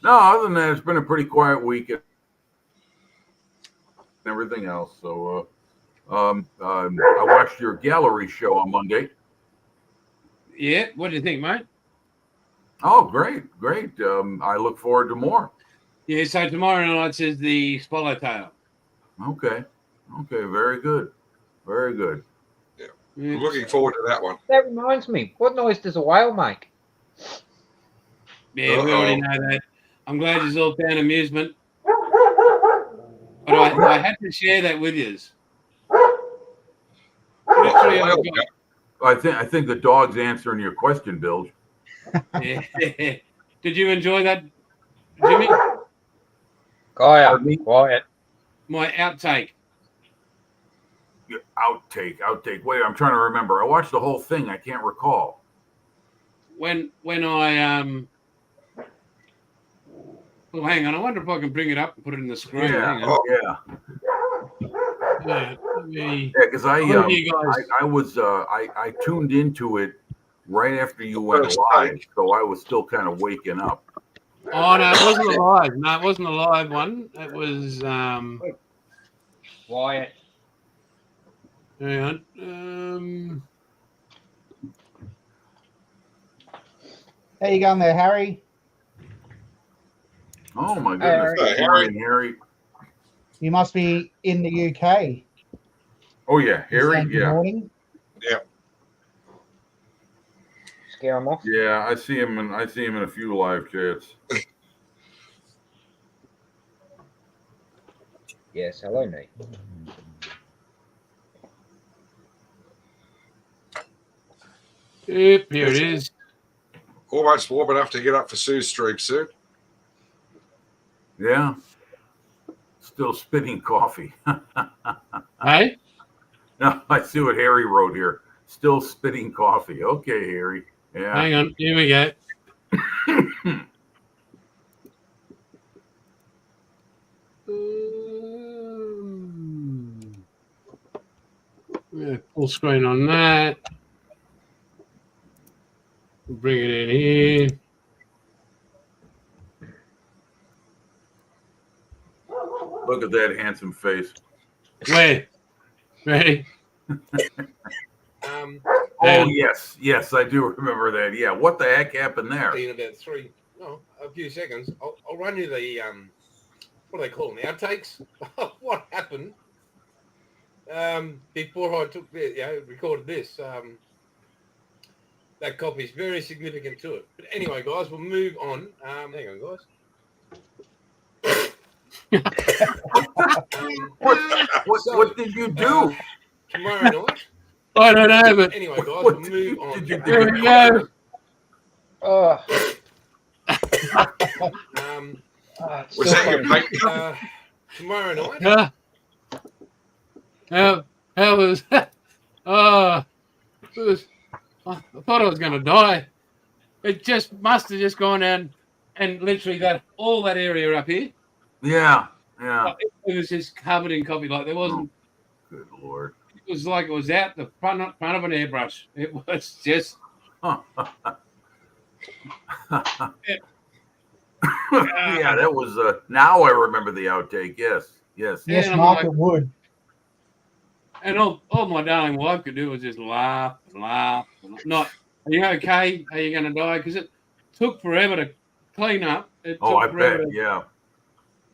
other than that, it's been a pretty quiet week and everything else. So, I watched your gallery show on Monday. Yeah. What do you think, mate? Oh, great. I look forward to more. Yeah, so tomorrow night is the Swallowtail. Okay, very good. I'm looking forward to that one. That reminds me, what noise does a whale make? Yeah, we already know that. I'm glad you all found amusement. But I had to share that with you. Literally, I've got- I think the dog's answering your question, Bill. yeah. Did you enjoy that, Jimmy? Pardon me? Quiet. My outtake. Outtake. Wait, I'm trying to remember. I watched the whole thing. I can't recall. When I well, hang on. I wonder if I can bring it up and put it in the screen. Hang on. Yeah. Yeah, Because I tuned into it right after you went First live, take. so I was still kind of waking up. Oh no, it wasn't a live. No, it wasn't a live one. It was Quiet. hang on. How you going there, Harry? Oh my goodness! Hey, Good morning, Harry. You must be in the UK. Oh yeah, Harry. Saying good Yeah, morning. Scare him off. yeah. I see him in a few live chats. Yes, hello, Nate. Yep, here it is. Almost warm enough to get up for Sue's stream soon. Yeah. Still spitting coffee. Hey, No, I see what Harry wrote here. Still spitting coffee. Okay, Harry. Yeah. hang on. Here we go. Yeah, full screen on that. Bring it in here. Look at that handsome face. Where? Ready? Oh Yeah. yes, I do remember that. Yeah, what the heck happened there? In about a few seconds, I'll run you the what do they call them, outtakes? What happened before I took recorded this? That copy is very significant to it. But anyway, guys, we'll move on. Hang on, guys. What did you do? Tomorrow night. I don't know, but Anyway, guys, What we'll did move you- on. did you do? here we go. Oh, It's Was still that your funny. paint? tomorrow night. How was? Oh, it was, I thought I was going to die. It just must have just gone down and literally all that area up here. Yeah. It was just covered in coffee. Like there wasn't. Good Lord. It was like it was out the front of an airbrush. It was just. Yeah, that was. Now I remember the outtake. Yes. Yes, Yeah, I'm Mark, like- it would. And all my darling wife could do was just laugh and laugh. Not, are you okay? Are you going to die? Because it took forever to clean up. It Oh, I took forever bet. Yeah.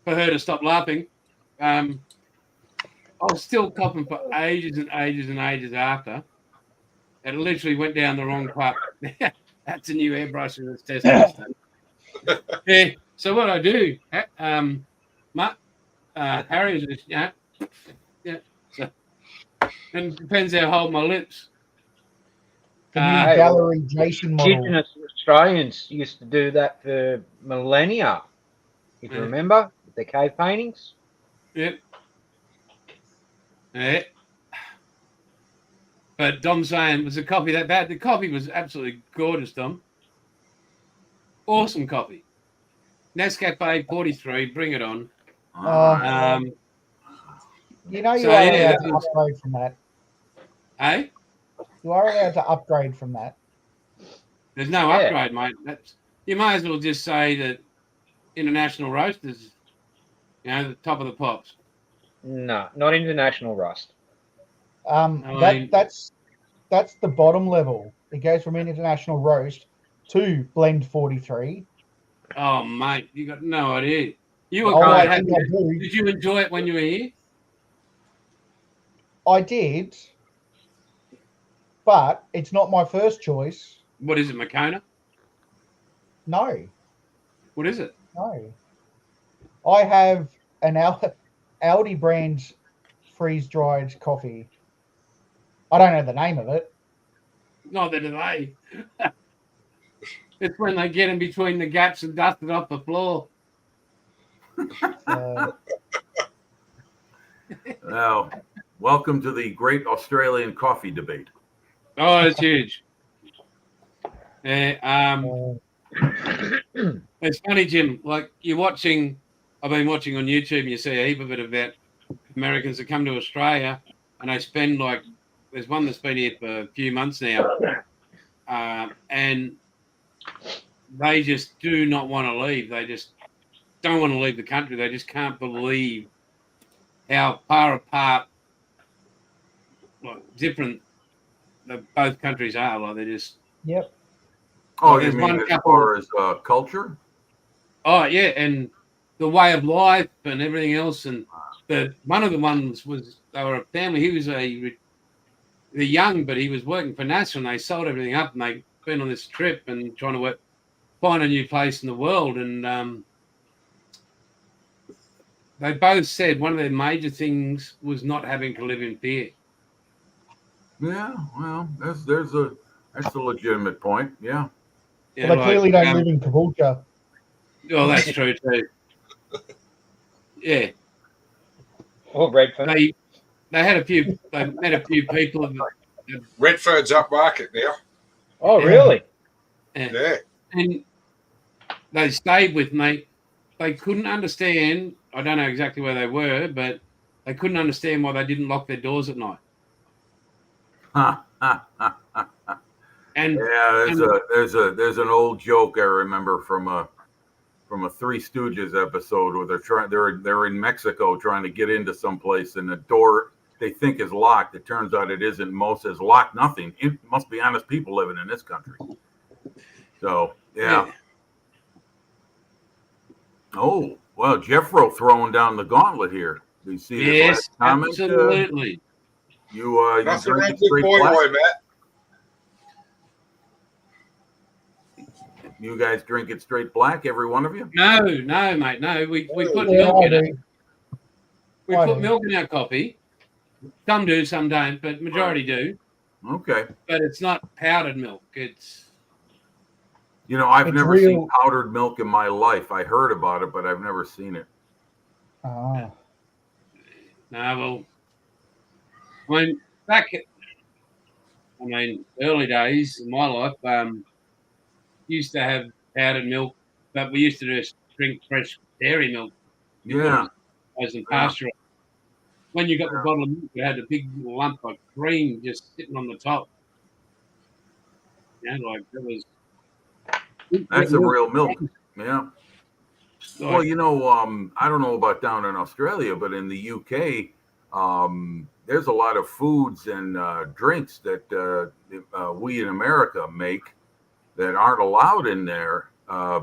for her to stop laughing. I was still coughing for ages and ages and ages after. It literally went down the wrong part. That's a new airbrush that's testing. Yeah. So what I do, Harry is just, yeah. So, and it depends how I hold my lips. The new Hey, gallery Jason model. Indigenous Australians used to do that for millennia. If you Yeah. remember, the cave paintings. Yep. Yeah. But Dom's saying, was the coffee that bad? The coffee was absolutely gorgeous, Dom. Awesome coffee. Nescafe 43, bring it on. You know you So, are yeah, allowed that to was- upgrade from that. Hey, You are allowed to upgrade from that. there's no Yeah. upgrade, mate. You may as well just say that International Roasters, the top of the pops. No, not international rust. I mean- That's the bottom level. It goes from international roast to Blend 43. Oh, mate, you got no idea. You were Oh, I quite think happy. I do. Did you enjoy it when you were here? I did, but it's not my first choice. What is it, Makona? No, What is it? no. I have an Audi brand freeze-dried coffee. I don't know the name of it. Neither do they. It's when they get in between the gaps and dust it off the floor. Uh, Now, welcome to the great Australian coffee debate. Oh, it's huge. Yeah, it's funny, Jim. Like I've been watching on YouTube, and you see a heap of it about Americans that come to Australia, and they spend there's one that's been here for a few months now, and they just do not want to leave. They just don't want to leave the country. They just can't believe how far apart, different both countries are. Like, they're just. yep. Oh, Well, you there's mean one as couple- far as culture? Oh yeah, and the way of life and everything else. And one of the ones was they were a family. He was they're young, but he was working for NASA, and they sold everything up, and they've been on this trip and trying to find a new place in the world. And they both said one of their major things was not having to live in fear. Yeah, well, that's a legitimate point. Yeah. Yeah, Well, they clearly don't live in Caboolture. Oh, that's true too. Yeah, Or Redfern. they had a few. They met a few people. Redford's up market now. Oh, Yeah. really? Yeah. And they stayed with me. They couldn't understand. I don't know exactly where they were, but they couldn't understand why they didn't lock their doors at night. And Yeah, there's an old joke I remember from a Three Stooges episode where they're in Mexico trying to get into some place, and the door they think is locked. It turns out it isn't. Most is locked. Nothing. It must be honest people living in this country. So yeah. Oh well, Jeffro throwing down the gauntlet here. Do you see this yes, last comment? absolutely. You Nothing drink wrong it with straight boy, black? Matt. You guys drink it straight black, every one of you? No, mate, no. We put Yeah, milk I in it. do. We I put do. milk in our coffee. Some do, some don't, but majority do. Okay. But it's not powdered milk. It's You know, I've It's never real- seen powdered milk in my life. I heard about it, but I've never seen it. Ah. no. Well, early days in my life, used to have powdered milk, but we used to just drink fresh dairy milk. Yeah. As in Yeah. pasture. When you got the bottle of milk, you had a big lump of cream just sitting on the top. Like that was. That's some real milk. Yeah. Like, Well, you know, I don't know about down in Australia, but in the UK, there's a lot of foods and drinks that we in America make that aren't allowed in there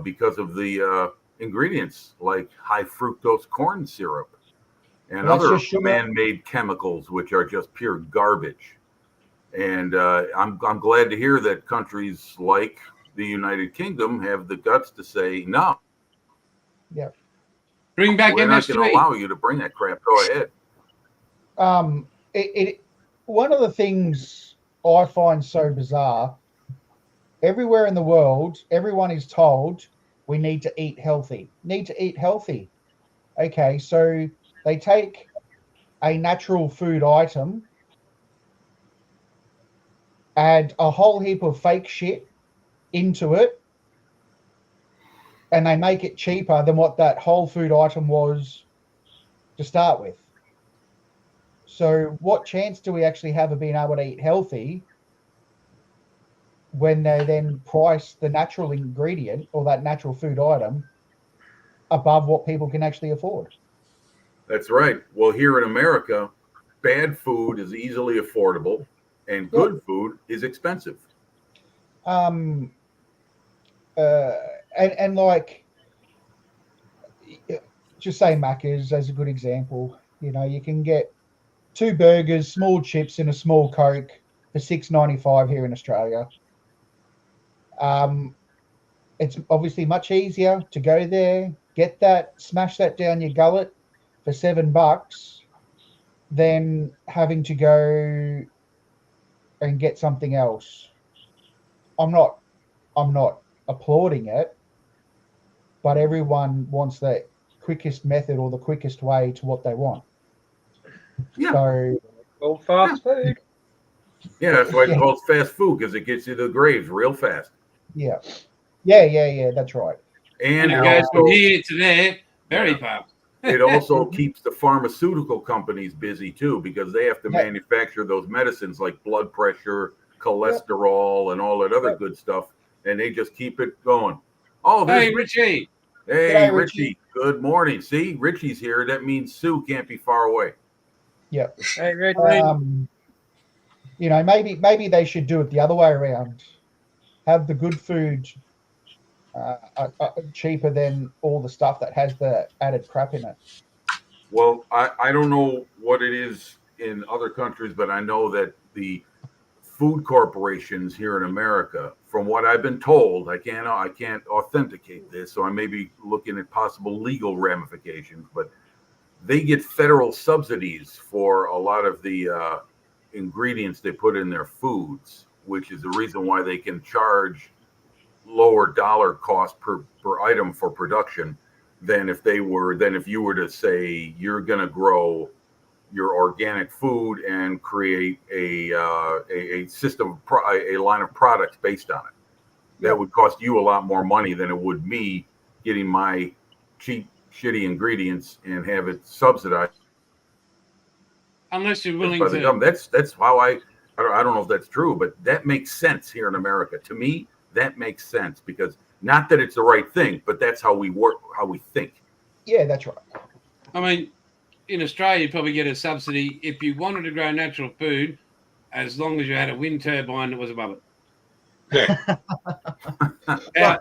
because of the ingredients, like high fructose corn syrup and Well, that's other just sugar. man-made chemicals, which are just pure garbage. And I'm glad to hear that countries like the United Kingdom have the guts to say no. bring back We're not going to MSG. allow you to bring that crap. Go ahead. One of the things I find so bizarre, everywhere in the world, everyone is told we need to eat healthy. Okay, so they take a natural food item, add a whole heap of fake shit into it, and they make it cheaper than what that whole food item was to start with. So what chance do we actually have of being able to eat healthy when they then price the natural ingredient or that natural food item above what people can actually afford? That's right. Well, here in America, bad food is easily affordable and good food is expensive. and like, just say Macca's as a good example. You know, you can get 2 burgers, small chips, and a small Coke for $6.95 here in Australia. It's obviously much easier to go there, get that, smash that down your gullet for $7 than having to go and get something else. I'm not applauding it, but everyone wants the quickest method or the quickest way to what they want. Yeah. So Well, fast food. Yeah, that's why it's Yeah. called fast food, because it gets you to the graves real fast. yeah, that's right. And And it it goes from also, here to there very Yeah. fast. it also keeps the pharmaceutical companies busy too, because they have to Yeah. manufacture those medicines like blood pressure, cholesterol, and all that other good stuff, and they just keep it going. Oh, there's Hey, Richie. Hey, G'day, Richie. Richie. Good morning. See, Richie's here. That means Sue can't be far away. Hey, Rich. You know, maybe they should do it the other way around. Have the good food cheaper than all the stuff that has the added crap in it. Well, I don't know what it is in other countries, but I know that the food corporations here in America, from what I've been told, I can't authenticate this, so I may be looking at possible legal ramifications, but they get federal subsidies for a lot of the ingredients they put in their foods, which is the reason why they can charge lower dollar cost per item for production than if you were to say you're going to grow your organic food and create a system, a line of products based on it. That would cost you a lot more money than it would me getting my cheap, shitty ingredients and have it subsidized Unless you're willing by the to. government. That's how I don't know if that's true, but that makes sense here in America. To me, that makes sense, because not that it's the right thing, but that's how we work, how we think. Yeah, that's right. I mean, in Australia, you probably get a subsidy if you wanted to grow natural food, as long as you had a wind turbine that was above it. Yeah.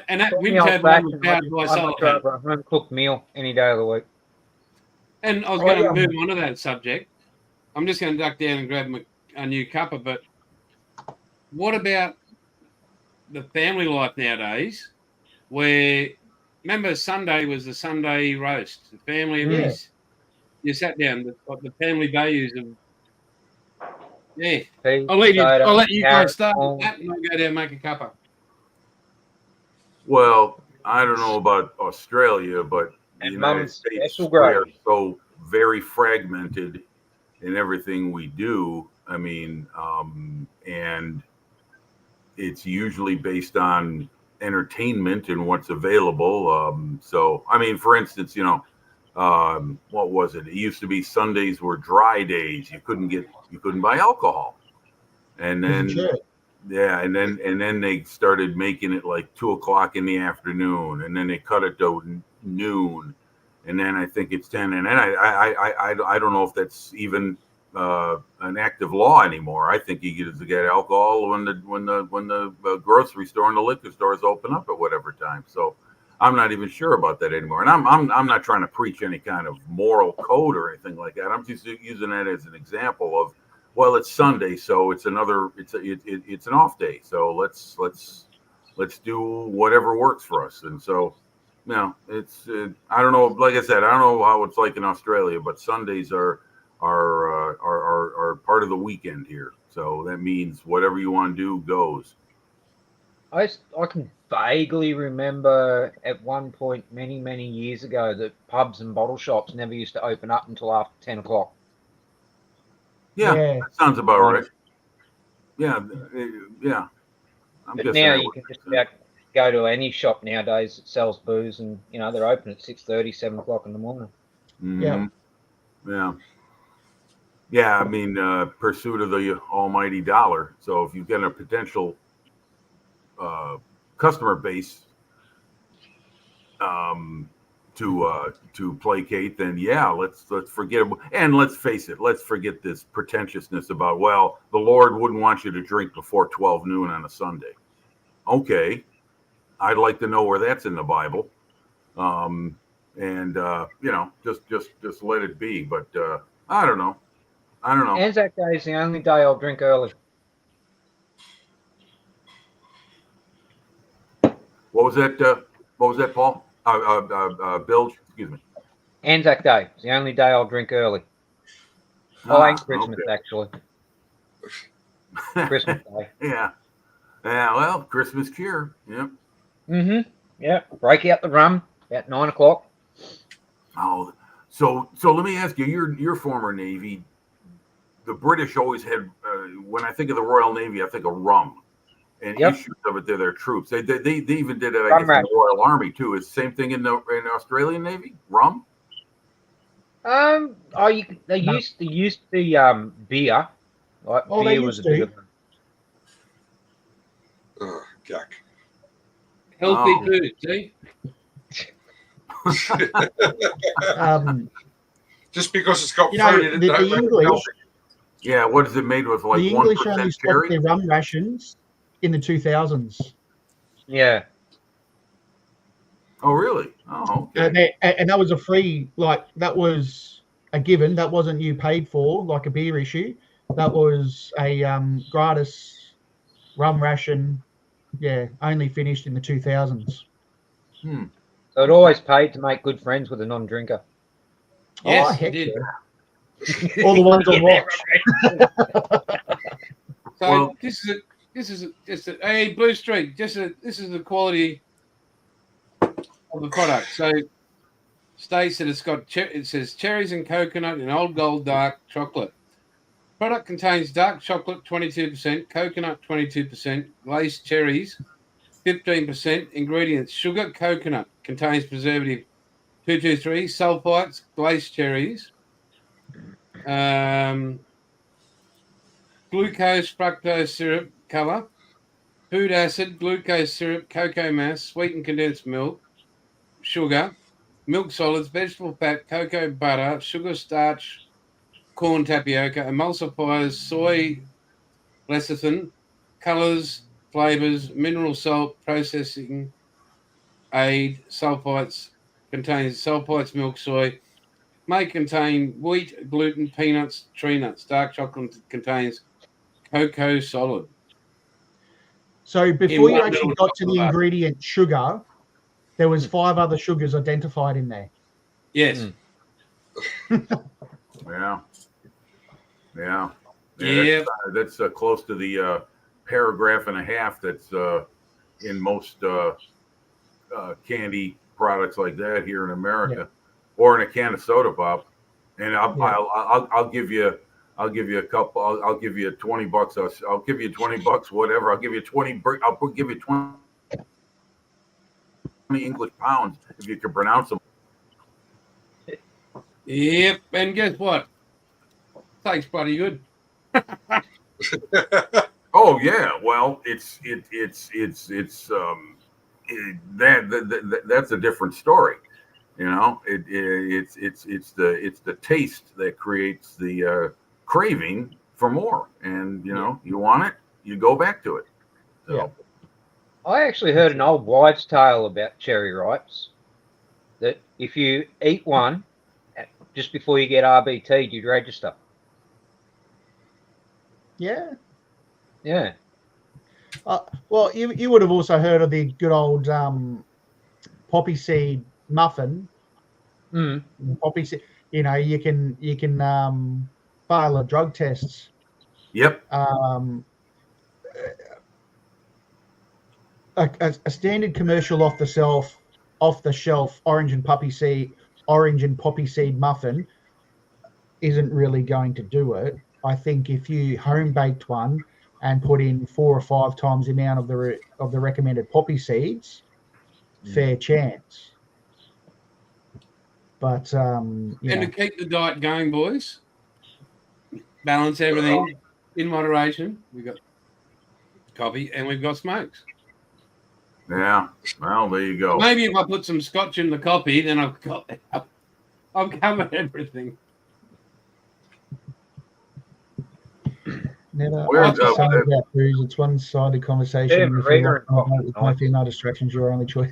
And that wind turbine was powered by solar panels. Home cooked meal any day of the week. And I was going to move on to that subject. I'm just going to duck down and grab a new cuppa. But what about the family life nowadays? Where, remember, Sunday was the Sunday roast. The family of his. You sat down. The family values of. Yeah. I'll let you guys start with that, and I'll go down and make a cuppa. Well, I don't know about Australia, but the United States, we are so very fragmented in everything we do. I mean, and it's usually based on entertainment and what's available. So, I mean, for instance, what was it? It used to be Sundays were dry days. You couldn't buy alcohol, and then and then they started making it like 2:00 in the afternoon, and then they cut it to noon, and then I think it's 10, and then I don't know if that's even an active law anymore. I think you get to get alcohol when the grocery store and the liquor stores open up at whatever time. So I'm not even sure about that anymore. And I'm not trying to preach any kind of moral code or anything like that. I'm just using that as an example of, well, it's Sunday, so it's an off day. So let's do whatever works for us. And so, it's I don't know. Like I said, I don't know how it's like in Australia, but Sundays are part of the weekend here. So that means whatever you want to do goes. I can vaguely remember at one point many years ago that pubs and bottle shops never used to open up until after 10 o'clock. Yeah, that sounds about right. Yeah. But now you can just about go to any shop nowadays that sells booze, and they're open at 6:30, 7 o'clock in the morning. Mm-hmm. Yeah. I mean, pursuit of the almighty dollar. So if you've got a potential customer base to placate, then let's forget it. And let's face it, let's forget this pretentiousness about, well, the Lord wouldn't want you to drink before 12 noon on a Sunday. Okay, I'd like to know where that's in the Bible. And just let it be. But I don't know. Anzac Day is the only day I'll drink early. What was that? Paul? Bill, excuse me. Anzac Day is the only day I'll drink early. And Christmas, okay. actually. Christmas Day. Yeah. Well, Christmas cure. Yep. Mm-hmm. Yeah. Break out the rum at 9 o'clock. Oh, so let me ask you, your former Navy, the British always had, when I think of the Royal Navy, I think of rum and issues of it to their troops. They even did it, I guess, in the Royal Army too. Is the same thing in the Australian Navy? Rum? They used the beer. Like beer was a bit of Oh, yuck. Healthy food, see? Just because it's got fruit in it, the don't make it English, healthy. Yeah, what is it made with? Like the English only 1% stopped cherry? their rum rations in the 2000s. Yeah. Oh, really? Oh, okay. And that was a free, like, that was a given. That wasn't you paid for, like a beer issue. That was a gratis rum ration. Yeah, only finished in the 2000s. So it always paid to make good friends with a non-drinker. Yes, heck it did. yeah. All the ones on watch. So this is hey, Blue Streak. This is the quality of the product. So states that it's got it says cherries and coconut and old gold dark chocolate. Product contains dark chocolate 22%, coconut 22%, glazed cherries 15%. Ingredients: sugar, coconut, contains preservative 223, sulfites, glazed cherries, glucose, fructose syrup, color, food acid, glucose syrup, cocoa mass, sweetened condensed milk, sugar, milk solids, vegetable fat, cocoa butter, sugar, starch, corn tapioca, emulsifiers, soy lecithin, colors, flavors, mineral salt, processing aid, sulfites, contains sulfites, milk, soy, may contain wheat, gluten, peanuts, tree nuts. Dark chocolate contains cocoa solid. So before you actually got to the ingredient sugar, there was 5 other sugars identified in there. Yes. Yeah. That's close to the paragraph and a half that's in most candy products like that here in America, or in a can of soda pop. And I'll give you a couple. I'll give you $20. I'll give you $20. Whatever. I'll give you 20. I'll give you 20 English pounds if you can pronounce them. Yep. And guess what? Tastes pretty good. Oh yeah. Well, that's a different story. You know, it's the taste that creates the craving for more, and you want it, you go back to it. So. Yeah. I actually heard an old wives' tale about cherry ripes, that if you eat one just before you get RBT'd, you'd register. Yeah. Yeah. Well, you would have also heard of the good old poppy seed muffin. Poppy seed. You can fail a drug tests. Yep. A standard commercial off the shelf orange and poppy seed muffin isn't really going to do it. I think if you home baked one and put in 4 or 5 times the amount of the recommended poppy seeds, fair chance. But and to keep the diet going, boys, balance everything in moderation. We've got coffee and we've got smokes. Yeah. Well, there you go. Maybe if I put some scotch in the coffee, then I've covered everything. Never Where- ask a son uh, about booze. It's one-sided conversation. Yeah, and if McGregor you're and Fox not with tonight. no female distractions, your only choice.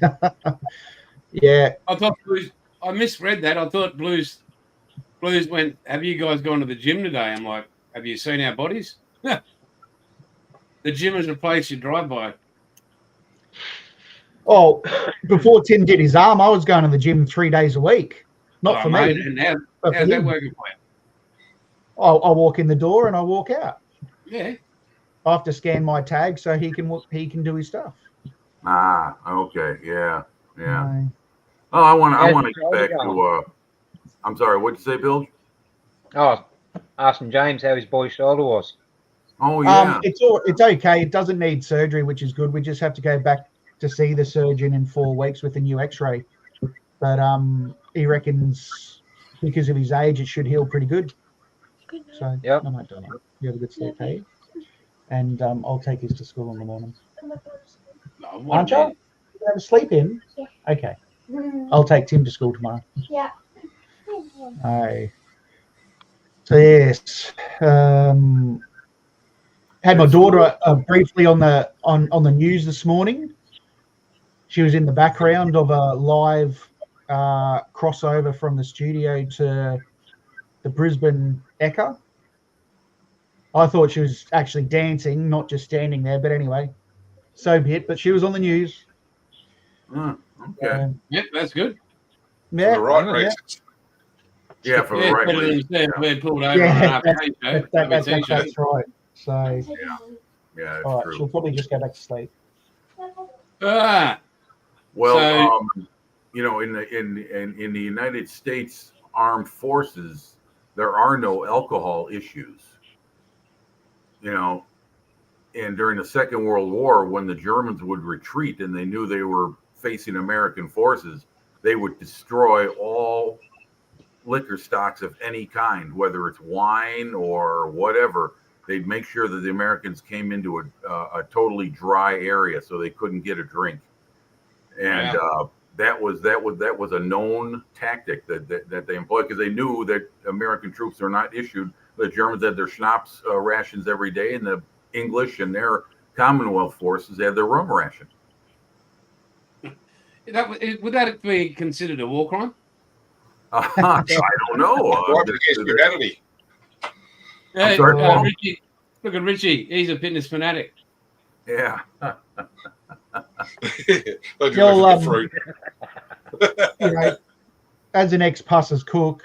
Yeah. I thought Blues. I misread that. I thought Blues went. Have you guys gone to the gym today? I'm like, have you seen our bodies? The gym has replaced your drive-by. Oh, before Tim did his arm, I was going to the gym 3 days a week. Not Oh, for mate, me. and But for how's that him. working for I walk in the door and I walk out. you? Yeah. I have to scan my tag so he can do his stuff. Ah, okay, yeah. No. Oh, I want How's to your get shoulder back going? to. I'm sorry. What'd you say, Bill? Oh, asking James how his boy's shoulder was. Oh yeah. It's okay. It doesn't need surgery, which is good. We just have to go back to see the surgeon in 4 weeks with a new X-ray. But he reckons because of his age, it should heal pretty good. So Yep. I might do it. You have a good sleep, hey? And I'll take his to school in the morning. No, what Aren't a you? man. You have a sleep in? Yeah. Okay. I'll take Tim to school tomorrow. Yeah. Aye. So yes, had my daughter briefly on the news this morning. She was in the background of a live crossover from the studio to the Brisbane Ekka. I thought she was actually dancing, not just standing there. But anyway, so be it. But she was on the news. Okay. Yep, that's good. Yeah, For the right yeah. reasons. Yeah, for the Yeah, right better than reason. saying Yeah, we're pulled over Yeah, on an after that's- show. That's right. So, yeah, that's all right, true. she'll probably just go back to sleep. Ah, Well, So- you know, in the United States Armed Forces, there are no alcohol issues. You know, and during the Second World War, when the Germans would retreat and they knew they were facing American forces, they would destroy all liquor stocks of any kind, whether it's wine or whatever. They'd make sure that the Americans came into a totally dry area so they couldn't get a drink. And that was a known tactic that they employed because they knew that American troops are not issued. The Germans had their schnapps rations every day, and the English and their Commonwealth forces had their rum ration. would that be considered a war crime? I don't know. Right against humanity. Hey, sorry, Paul. Richie, look at Richie. He's a fitness fanatic. Yeah. They just You'll, look at the fruit. You know, as an ex-Pussers cook,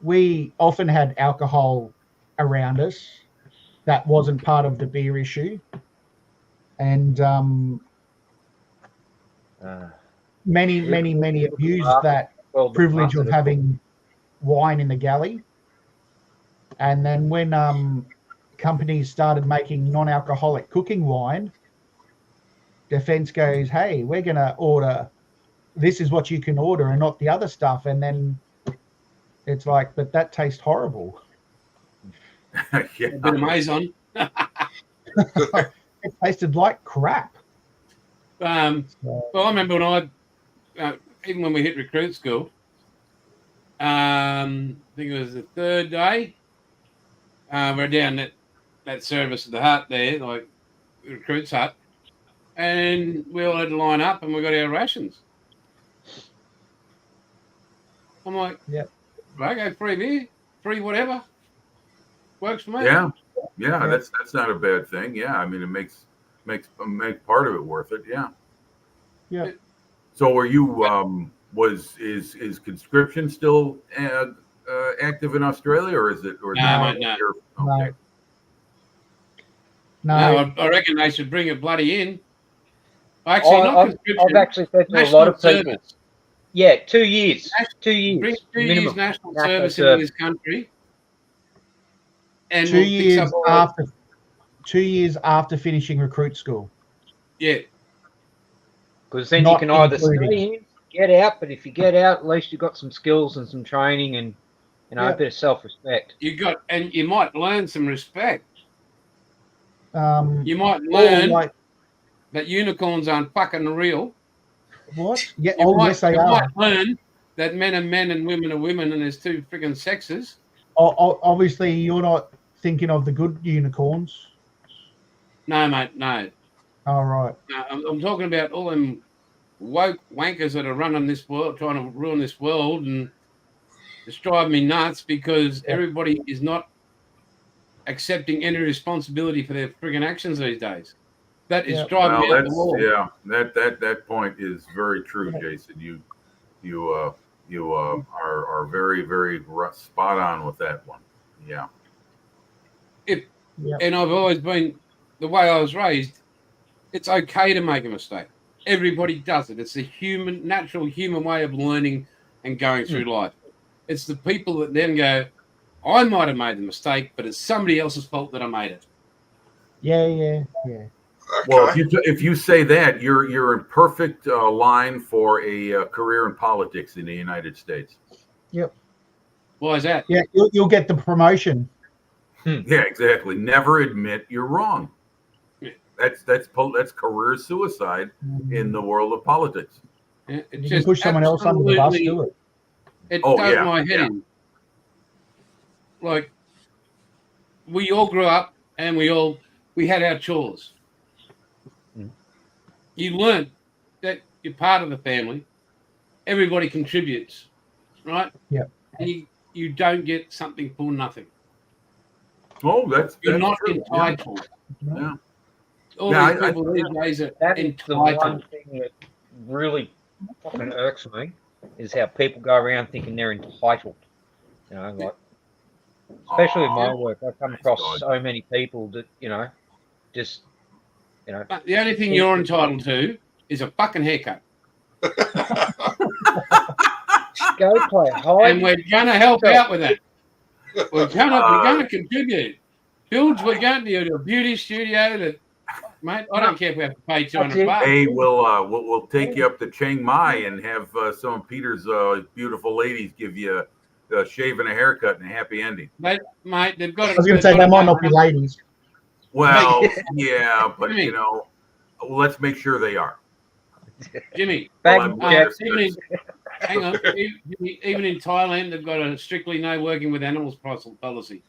we often had alcohol around us. That wasn't part of the beer issue. And many abused that Well, privilege of having wine in the galley. And then when companies started making non-alcoholic cooking wine, Defence goes, hey, we're going to order, this is what you can order and not the other stuff. And then it's like, but that tastes horrible. Yeah. A bit of Maison. It tasted like crap. Well, I remember when even when we hit recruit school, I think it was the third day, we're down that service at the hut there, like the recruit's hut, and we all had to line up and we got our rations. I'm like, Yep. Okay, free beer, free whatever. Works for me. Yeah, that's not a bad thing. Yeah, I mean, it makes part of it worth it. Yeah. Yeah. So, are you is conscription still active in Australia, or is it? Or No, mate, no. Okay. No, I reckon they should bring it bloody in. Actually, not I've conscription. actually said to a National lot of people, service. yeah, 2 years. Nas- 2 years. Bring 2 minimum. years national National service service. into this country. And 2 we'll fix years up all- after 2 years after finishing recruit school. Yeah. Because then Not you can either including- stay in, get out, but if you get out, at least you've got some skills and some training and Yeah. a bit of self-respect. And you might learn some respect. You might or learn like that unicorns aren't fucking real. what? Yeah. You might, Yes, they you are. might learn that men are men and women are women and there's two freaking sexes. Obviously, you're not thinking of the good unicorns? No, mate, no. All right. No, I'm talking about all them woke wankers that are running this world, trying to ruin this world, and it's driving me nuts because Yeah. everybody is not accepting any responsibility for their frigging actions these days. That is Yeah. driving Well, me up the that's wall. yeah. That point is very true, Jason. You are very spot on with that one. Yeah. Yeah. And I've always been the way I was raised. It's okay to make a mistake. Everybody does it. It's the natural human way of learning and going through life. It's the people that then go, I might have made the mistake, but it's somebody else's fault that I made it. Yeah. Well, Okay. if you say that, you're in perfect line for a career in politics in the United States. Why is that? Yeah. You'll get the promotion. Yeah, exactly. Never admit you're wrong. Yeah. That's career suicide in the world of politics. Yeah, it You can just push someone else under the bus. Do it. It Oh, does yeah, my head yeah. in. Like, we all grew up and we had our chores. You learn that you're part of the family. Everybody contributes, right? Yeah. And you don't get something for nothing. Oh, that's You're not true. entitled. Yeah. All Yeah, these people these days are That is the one entitled. thing that really fucking irks me is how people go around thinking they're entitled. You know, like especially in my work, I come across God. so many people that just But the only thing you're entitled to is a fucking haircut. go play hide. And we're going to help out with that. We're going to contribute. Builds, we're going to a beauty studio that, mate, I don't care if we have to pay $200. Hey, we'll take you up to Chiang Mai and have some of Peter's beautiful ladies give you a shave and a haircut and a happy ending. Mate, they've got. I was going to say they might not be ladies. Well, yeah, but Jimmy. let's make sure they are. Jimmy, Bag Well, Jack. hang on. Even in Thailand, they've got a strictly no working with animals policy.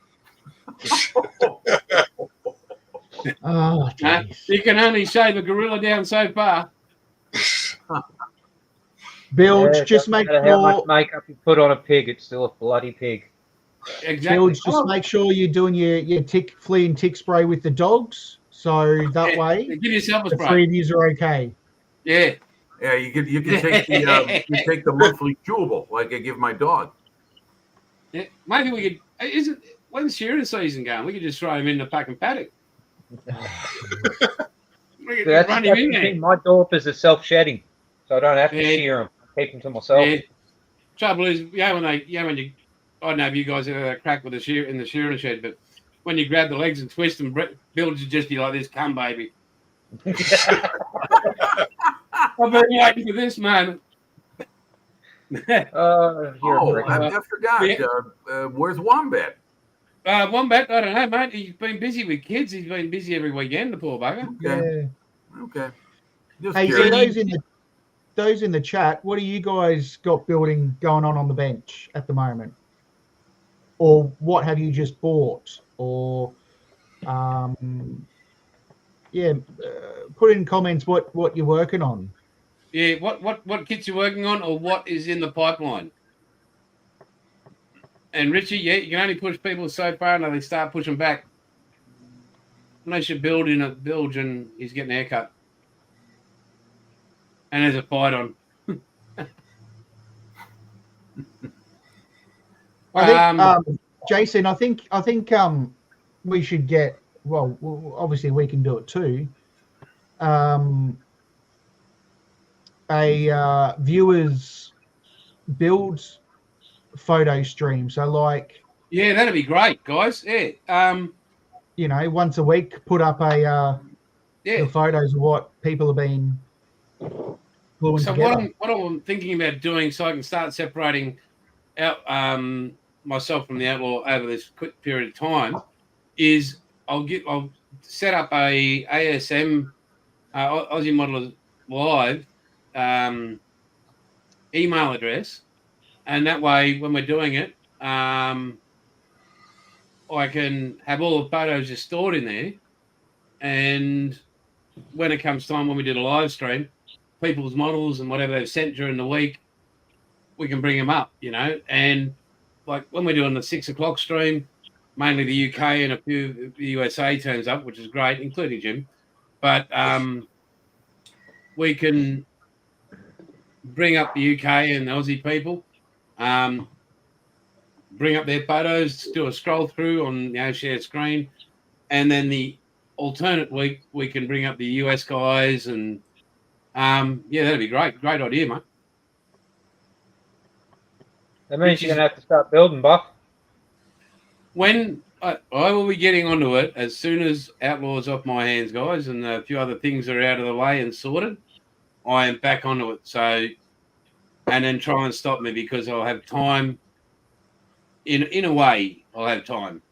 Oh, jeez. You can only shave a gorilla down so far. Bilge, Yeah, just doesn't make matter how much sure. makeup you put on a pig, it's still a bloody pig. Exactly. Bilge, just make sure you're doing your flea and tick spray with the dogs, so that way Give yourself a the spray. three of you are okay. Yeah. Yeah, you can take the monthly chewable like I give my dog. Yeah. Maybe we could. When's shearing season going? We could just throw him in the fucking paddock. We could That's run the him in thing. there. My Dorpers are self-shedding, so I don't have to Yeah. shear them. I keep them to myself. Yeah. Trouble is, when you, I don't know if you guys ever had a crack with the shearing shed, but when you grab the legs and twist them, Bilge would just be like this, come baby. I've been waiting for this moment. You're Oh, a prick. I forgot. Yeah. Where's Wombat? Wombat, I don't know, mate. He's been busy with kids. He's been busy every weekend, the poor bugger. Okay. Yeah. Okay. Just Hey, so curious. those in the chat, what do you guys got building going on the bench at the moment? Or what have you just bought? Or, put in comments what you're working on. Yeah, what kits you're working on or what is in the pipeline? And Richie, yeah, you can only push people so far until they start pushing back. Unless you're building a bilge and he's getting a haircut. And there's a fight on. I think, Jason, I think we should get, well, obviously we can do it too. A viewers build photo stream. So like, yeah, that'd be great, guys. Yeah. Once a week, put up the photos of what people have been gluing So together. what I'm thinking about doing, so I can start separating out myself from the outlaw over this quick period of time, is I'll set up a ASM Aussie Modelers Live email address, and that way when we're doing it, all I can have all the photos just stored in there, and when it comes time when we do the live stream, people's models and whatever they've sent during the week, we can bring them up, and like when we're doing the 6 o'clock stream, mainly the UK and a few of the USA turns up, which is great, including Jim. But we can bring up the UK and the Aussie people, bring up their photos, do a scroll through on share screen, and then the alternate week we can bring up the US guys, and that'd be great. Great idea, mate. That means you're going to have to start building, Buff. When I will be getting onto it as soon as Outlaw's off my hands, guys, and a few other things are out of the way and sorted, I am back onto it. So, and then try and stop me because I'll have time. In a way, I'll have time,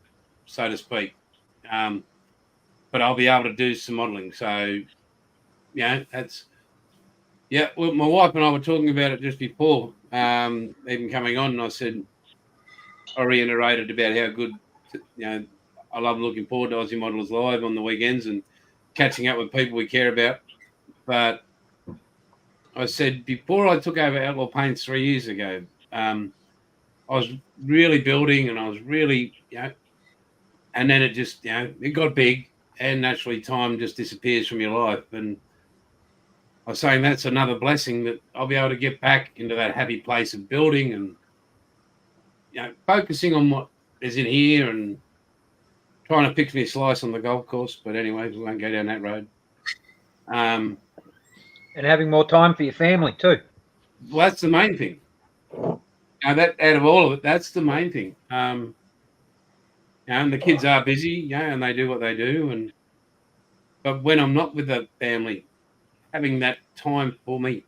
so to speak. But I'll be able to do some modelling. So, that's. Yeah, well, my wife and I were talking about it just before even coming on, and I reiterated about how good, I love looking forward to Aussie Models Live on the weekends and catching up with people we care about. But I said before I took over Outlaw Paints 3 years ago, I was really building, and I was really, and then it just, it got big, and naturally time just disappears from your life. And I was saying that's another blessing that I'll be able to get back into that happy place of building and, focusing on what is in here and trying to pick me a slice on the golf course. But anyway, we won't go down that road. And having more time for your family too. Well, that's the main thing. That out of all of it, that's the main thing. And the kids are busy, and they do what they do. But when I'm not with the family, having that time for me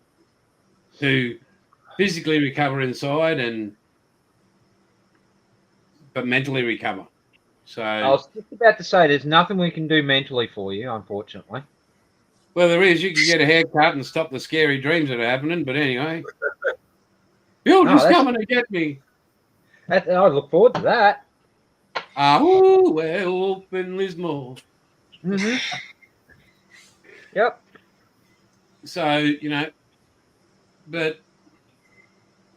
to physically recover inside but mentally recover. So I was just about to say, there's nothing we can do mentally for you, unfortunately. Well, there is. You can get a haircut and stop the scary dreams that are happening. But anyway, Bill just coming to get me. I look forward to that. Well, open Lismore. Mm-hmm. Yep. So, but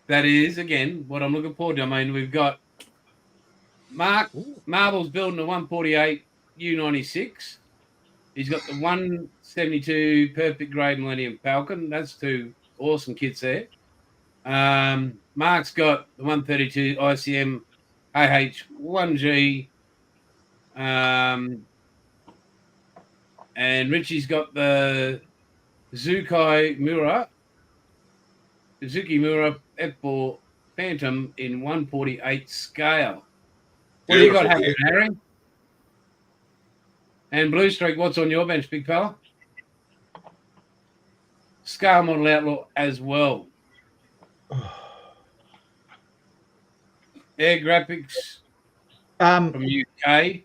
that is, again, what I'm looking forward to. I mean, we've got Mark Marvel's building a 148 U96. He's got the 172 Perfect Grade Millennium Falcon. That's two awesome kits there. Mark's got the 132 ICM AH1G. And Richie's got the Zuki Mura F4 Phantom in 148 scale. What do you got happening, Harry? And Blue Streak, what's on your bench, big fella? Scale Model Outlaw as well. Air Graphics from UK.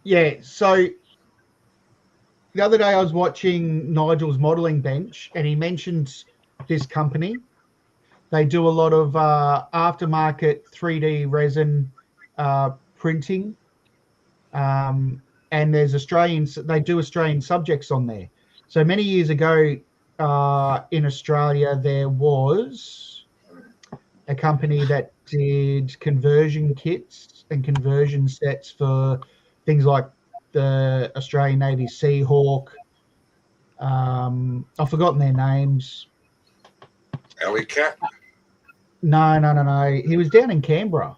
Yeah, so the other day I was watching Nigel's modelling bench, and he mentioned this company. They do a lot of aftermarket 3D resin printing, and there's they do Australian subjects on there. So many years ago in Australia, there was a company that did conversion kits and conversion sets for things like the Australian Navy Seahawk. I've forgotten their names. Alley Cat? No. He was down in Canberra.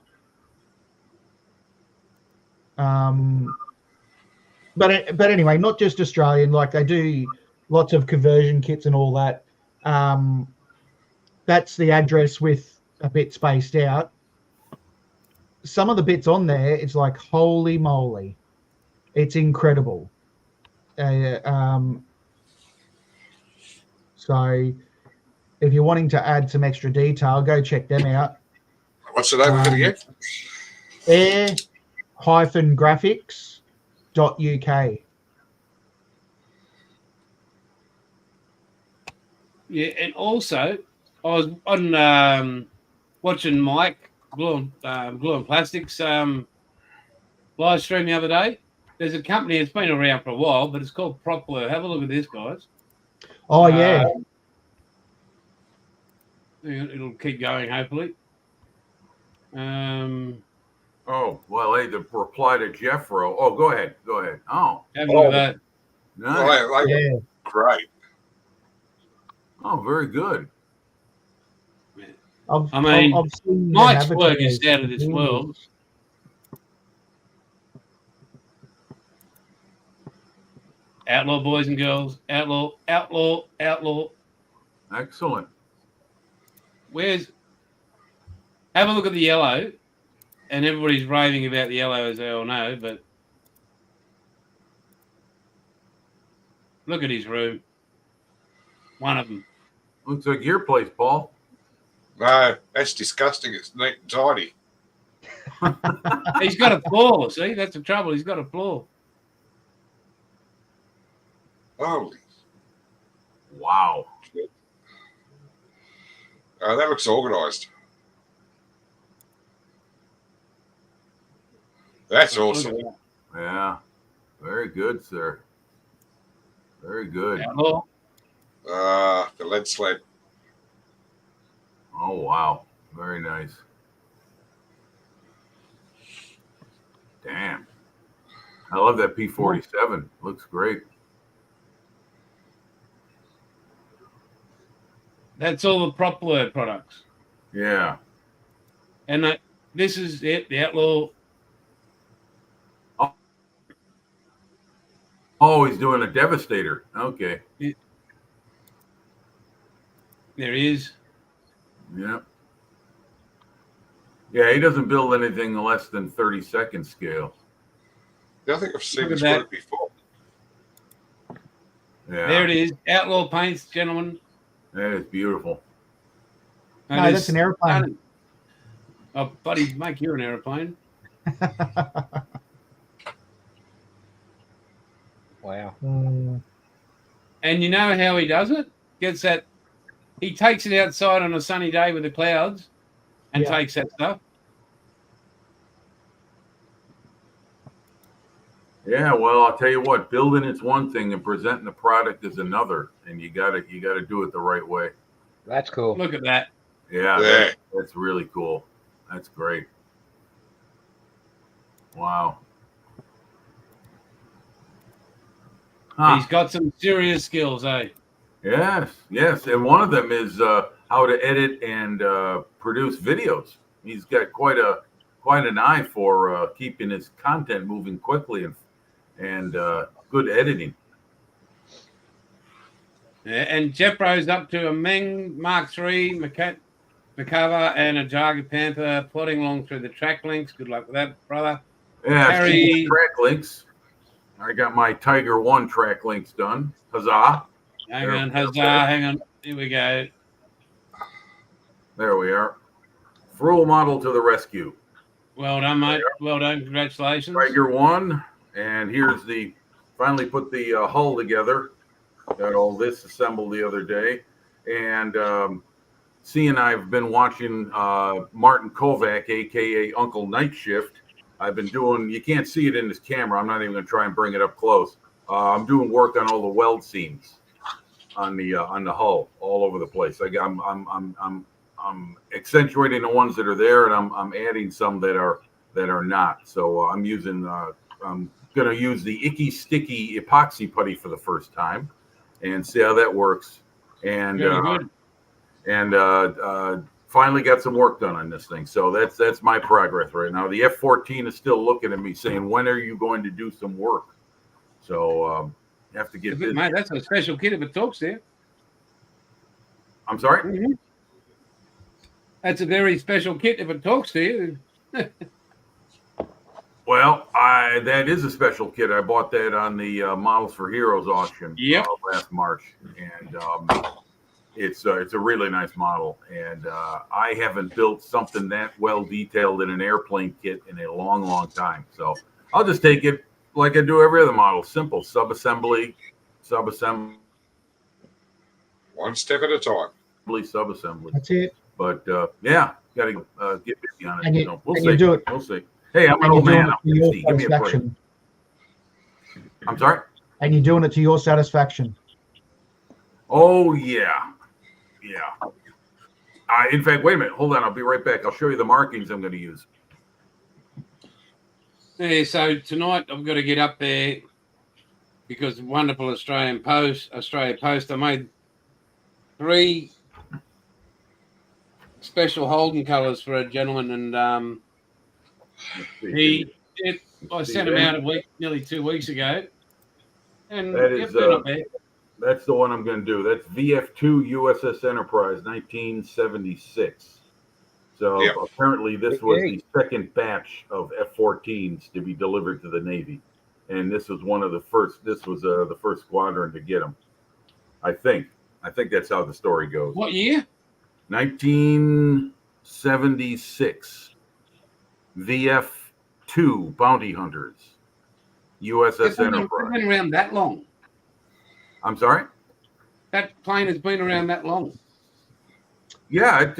But anyway, not just Australian. Like, they do lots of conversion kits and all that. That's the address with a bit spaced out. Some of the bits on there, it's like, holy moly. It's incredible. So if you're wanting to add some extra detail, go check them out. What's the name of it again? air-graphics.uk. Yeah, and also I was on watching Mike Glue and Plastics live stream the other day. There's a company, it's been around for a while, but it's called Propler. Have a look at this, guys. Oh yeah. It'll keep going, hopefully. Oh, well, hey, the reply to Jeffro. Oh, go ahead. Go ahead. Oh, Have a look at that. nice. Well, they Yeah. were great. Oh, very good. I've mean, seen Mike's them work is advertised. out of this world. Outlaw boys and girls. Outlaw, outlaw, outlaw. Excellent. Where's? Have a look at the yellow, and everybody's raving about the yellow, as they all know. But look at his room. One of them. Looks like your place, Paul. No, that's disgusting. It's neat and tidy. He's got a floor. See, that's the trouble. He's got a floor. Holy. Wow. Oh, that looks organised. That's awesome. Look at Yeah. Very good, sir. Very good. that. Outlaw. The lead sled. Oh, wow. Very nice. Damn. I love that P47. Looks great. That's all the Propler products. Yeah. And this is it, the Outlaw. Oh, he's doing a Devastator. Okay. There he is. Yep. Yeah, he doesn't build anything less than 30-second scale. Yeah, I think I've seen Look at this that. work before. Yeah. There it is. Outlaw paints, gentlemen. That is beautiful. No, That that's is an airplane. stunning. Oh, buddy, make you an aeroplane. Wow. Mm, And you know how he does it? Gets that. He takes it outside on a sunny day with the clouds and Yeah. takes that stuff. Yeah, well, I'll tell you what, building is one thing and presenting the product is another, and you gotta do it the right way. That's cool. Look at that. Yeah, Yeah. that's really cool. That's great. Wow. Huh. He's got some serious skills, eh? Yes, and one of them is how to edit and produce videos. He's got quite an eye for keeping his content moving quickly and good editing. Yeah, and Jeffro's up to a Meng Mark III, Macava, and a Jaga Panther plodding along through the track links. Good luck with that, brother. Yeah, Harry- speaking of track links. I got my Tiger 1 track links done. Huzzah! Hang There- on, huzzah, okay. hang on. Here we go. There we are. Fruel model to the rescue. Well done, mate. Well done. Congratulations. Tiger 1, and here's finally put the hull together. Got all this assembled the other day. And C and I have been watching Martin Kovac, a.k.a. Uncle Night Shift. I've been doing, you can't see it in this camera. I'm not even going to try and bring it up close. I'm doing work on all the weld seams on the hull all over the place. I'm accentuating the ones that are there, and I'm adding some that are not. So I'm going to use the Icky Sticky epoxy putty for the first time and see how that works. And Very good. and finally got some work done on this thing. So that's my progress right now. The F-14 is still looking at me saying, when are you going to do some work? So you have to get this. Mate, that's a special kit if it talks there. I'm sorry? Mm-hmm. That's a very special kit if it talks to you. Well, that is a special kit. I bought that on the Models for Heroes auction last March, and it's a really nice model. And I haven't built something that well detailed in an airplane kit in a long, long time. So I'll just take it like I do every other model, simple subassembly, One step at a time. subassembly. that's it. But yeah, got to get busy on it. And you- So we'll and see. you do it. We'll see. Hey, I'm an And you're old doing man. it I'm to your 50. Give me a break. satisfaction. I'm sorry. And you're doing it to your satisfaction. Oh yeah, yeah. In fact, wait a minute. Hold on. I'll be right back. I'll show you the markings I'm going to use. Yeah, so tonight I've got to get up there because wonderful Australia Post, I made 3 special Holden colours for a gentleman, and Let's see. I see sent him that? out nearly 2 weeks ago, and That yep, is, they're not there. That's the one I'm going to do. That's VF2 USS Enterprise, 1976. So Yep. apparently this was Okay. the second batch of F-14s to be delivered to the Navy, and this was one of the first. This was the first squadron to get them. I think that's how the story goes. What year? 1976. VF2 Bounty Hunters, USS They've Enterprise. been around that long. I'm sorry? That plane has been around that long. Yeah, it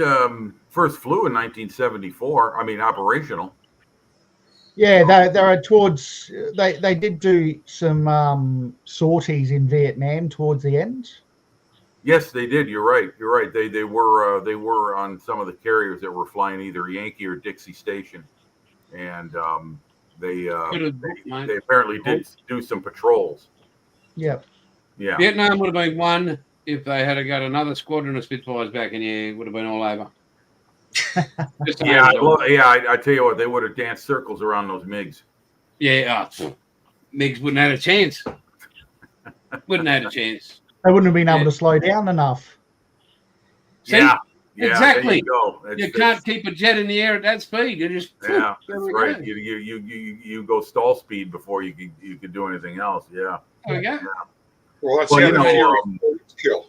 first flew in 1974. I mean, operational. Yeah, they're towards. They did do some sorties in Vietnam towards the end. Yes, they did. You're right. You're right. They were on some of the carriers that were flying either Yankee or Dixie Station, and they apparently did do some patrols. Yep. Yeah. Vietnam would have been one if they had got another squadron of Spitfires back in here. It would have been all over. Yeah, I tell you what, they would have danced circles around those MiGs. Yeah, MiGs wouldn't have had a chance. Wouldn't have had a chance. They wouldn't have been able to slow down enough. See? Yeah, exactly. There you can't keep a jet in the air at that speed. You just that's there we right. go. You go stall speed before you could do anything else. Yeah. There we go. Well, that's Well, how you the know, Fury kill.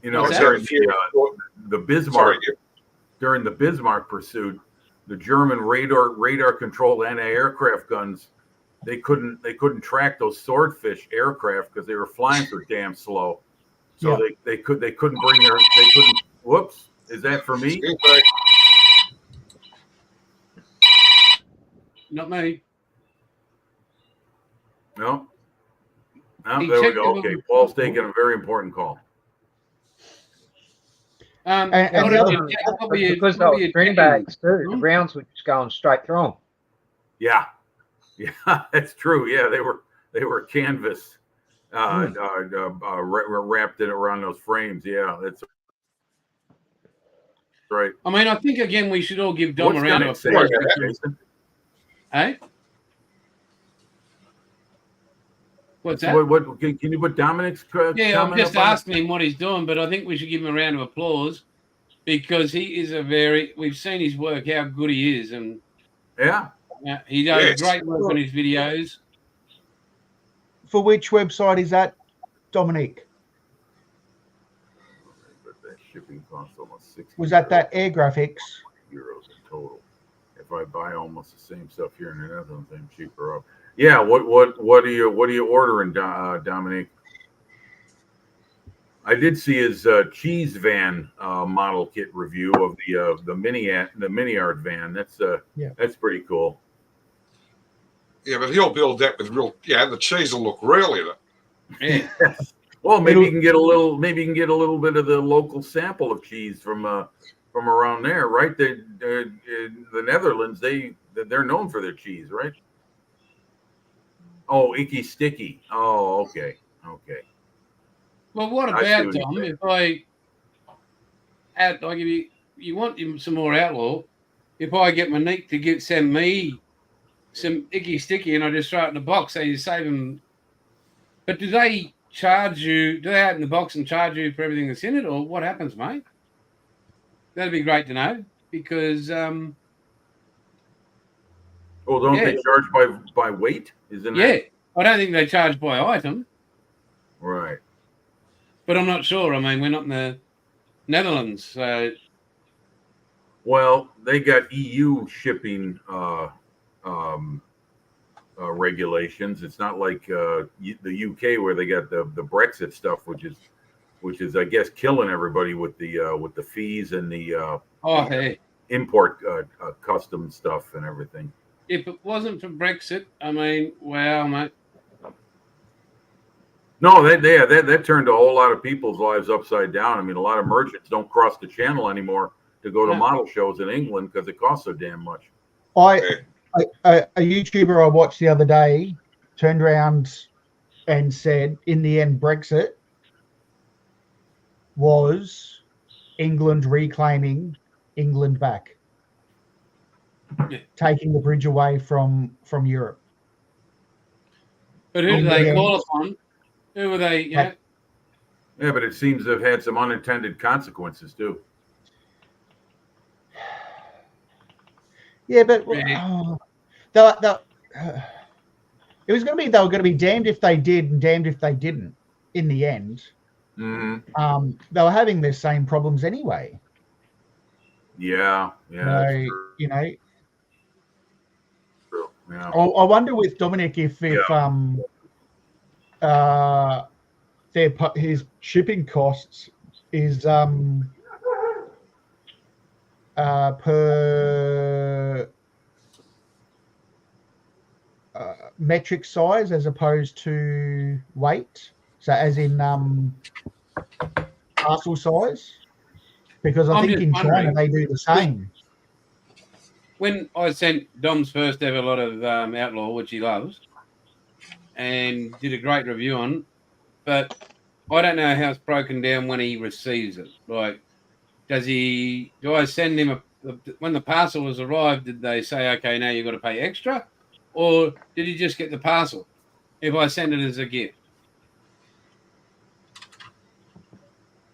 You know, What's during that? the Bismarck, Sorry, during the Bismarck pursuit, the German radar controlled anti-aircraft guns, they couldn't track those swordfish aircraft because they were flying so damn slow. So they couldn't bring their whoops, is that for me? Not me. No. No, He there we checked go. it Okay, with- Paul's taking a very important call. And what the are other- you- what were you- because they what were were you green checking? bags too. The rounds were just going straight through them. Yeah, yeah, that's true. Yeah, they were canvas, wrapped it around those frames. Yeah, that's right. I mean, I think again we should all give Dom What's a round Dominic of saying, applause. Jason? Hey, what's that? What can you put Dominic's? Yeah, I'm comment just up on it? asking him what he's doing, but I think we should give him a round of applause because he is we've seen his work, how good he is, and Yeah. he does Yes. great work on his videos. For which website is that, Dominic? But that shipping costs almost 60. Was that Air Graphics? euros in total? If I buy almost the same stuff here in the Netherlands, I'm cheaper up. Yeah. What are you ordering, Dominic? I did see his cheese van model kit review of the Miniart van. That's pretty cool. Yeah, but he'll build that with the cheese will look real in it. Yeah. Well, maybe you can get a little bit of the local sample of cheese from around there, right? The Netherlands, they're known for their cheese, right? Oh, Icky Sticky. Oh, okay. Well, what I see about what you're Dom? saying. If you want some more outlaw, if I get Monique to send me some Icky Sticky and I just throw it in the box, so you save them. But do they charge you? Do they open the box and charge you for everything that's in it, or what happens, mate? That'd be great to know because. Oh, don't they charge by weight? Isn't Yeah, that I don't think they charge by item, right? but I'm not sure. I mean, we're not in the Netherlands, so Well, they got EU shipping regulations. It's not like the UK where they got the Brexit stuff, which is I guess killing everybody with the fees and the hey, import custom stuff and everything. If it wasn't for Brexit, I mean, wow, mate. No, that turned a whole lot of people's lives upside down. I mean, a lot of merchants don't cross the channel anymore to go to No. model shows in England because it costs so damn much. A YouTuber I watched the other day turned around and said, in the end, Brexit was England reclaiming England back, Yeah. taking the bridge away from Europe. But who do In they the call end- upon? Who were they? You Like- know, Yeah, but it seems to have had some unintended consequences too. Yeah, but Yeah. it was going to be they were going to be damned if they did and damned if they didn't. In the end, Mm-hmm. they were having their same problems anyway. Yeah, that's true. You know, Yeah. I wonder with Dominic if his shipping costs is per metric size as opposed to weight. So as in parcel size, because I I'm think just in China wondering. they do the same. When I sent Dom's first ever lot of Outlaw, which he loves, and did a great review on, but I don't know how it's broken down when he receives it. Like, do I send him when the parcel has arrived, did they say, okay, now you've got to pay extra? Or did he just get the parcel if I send it as a gift?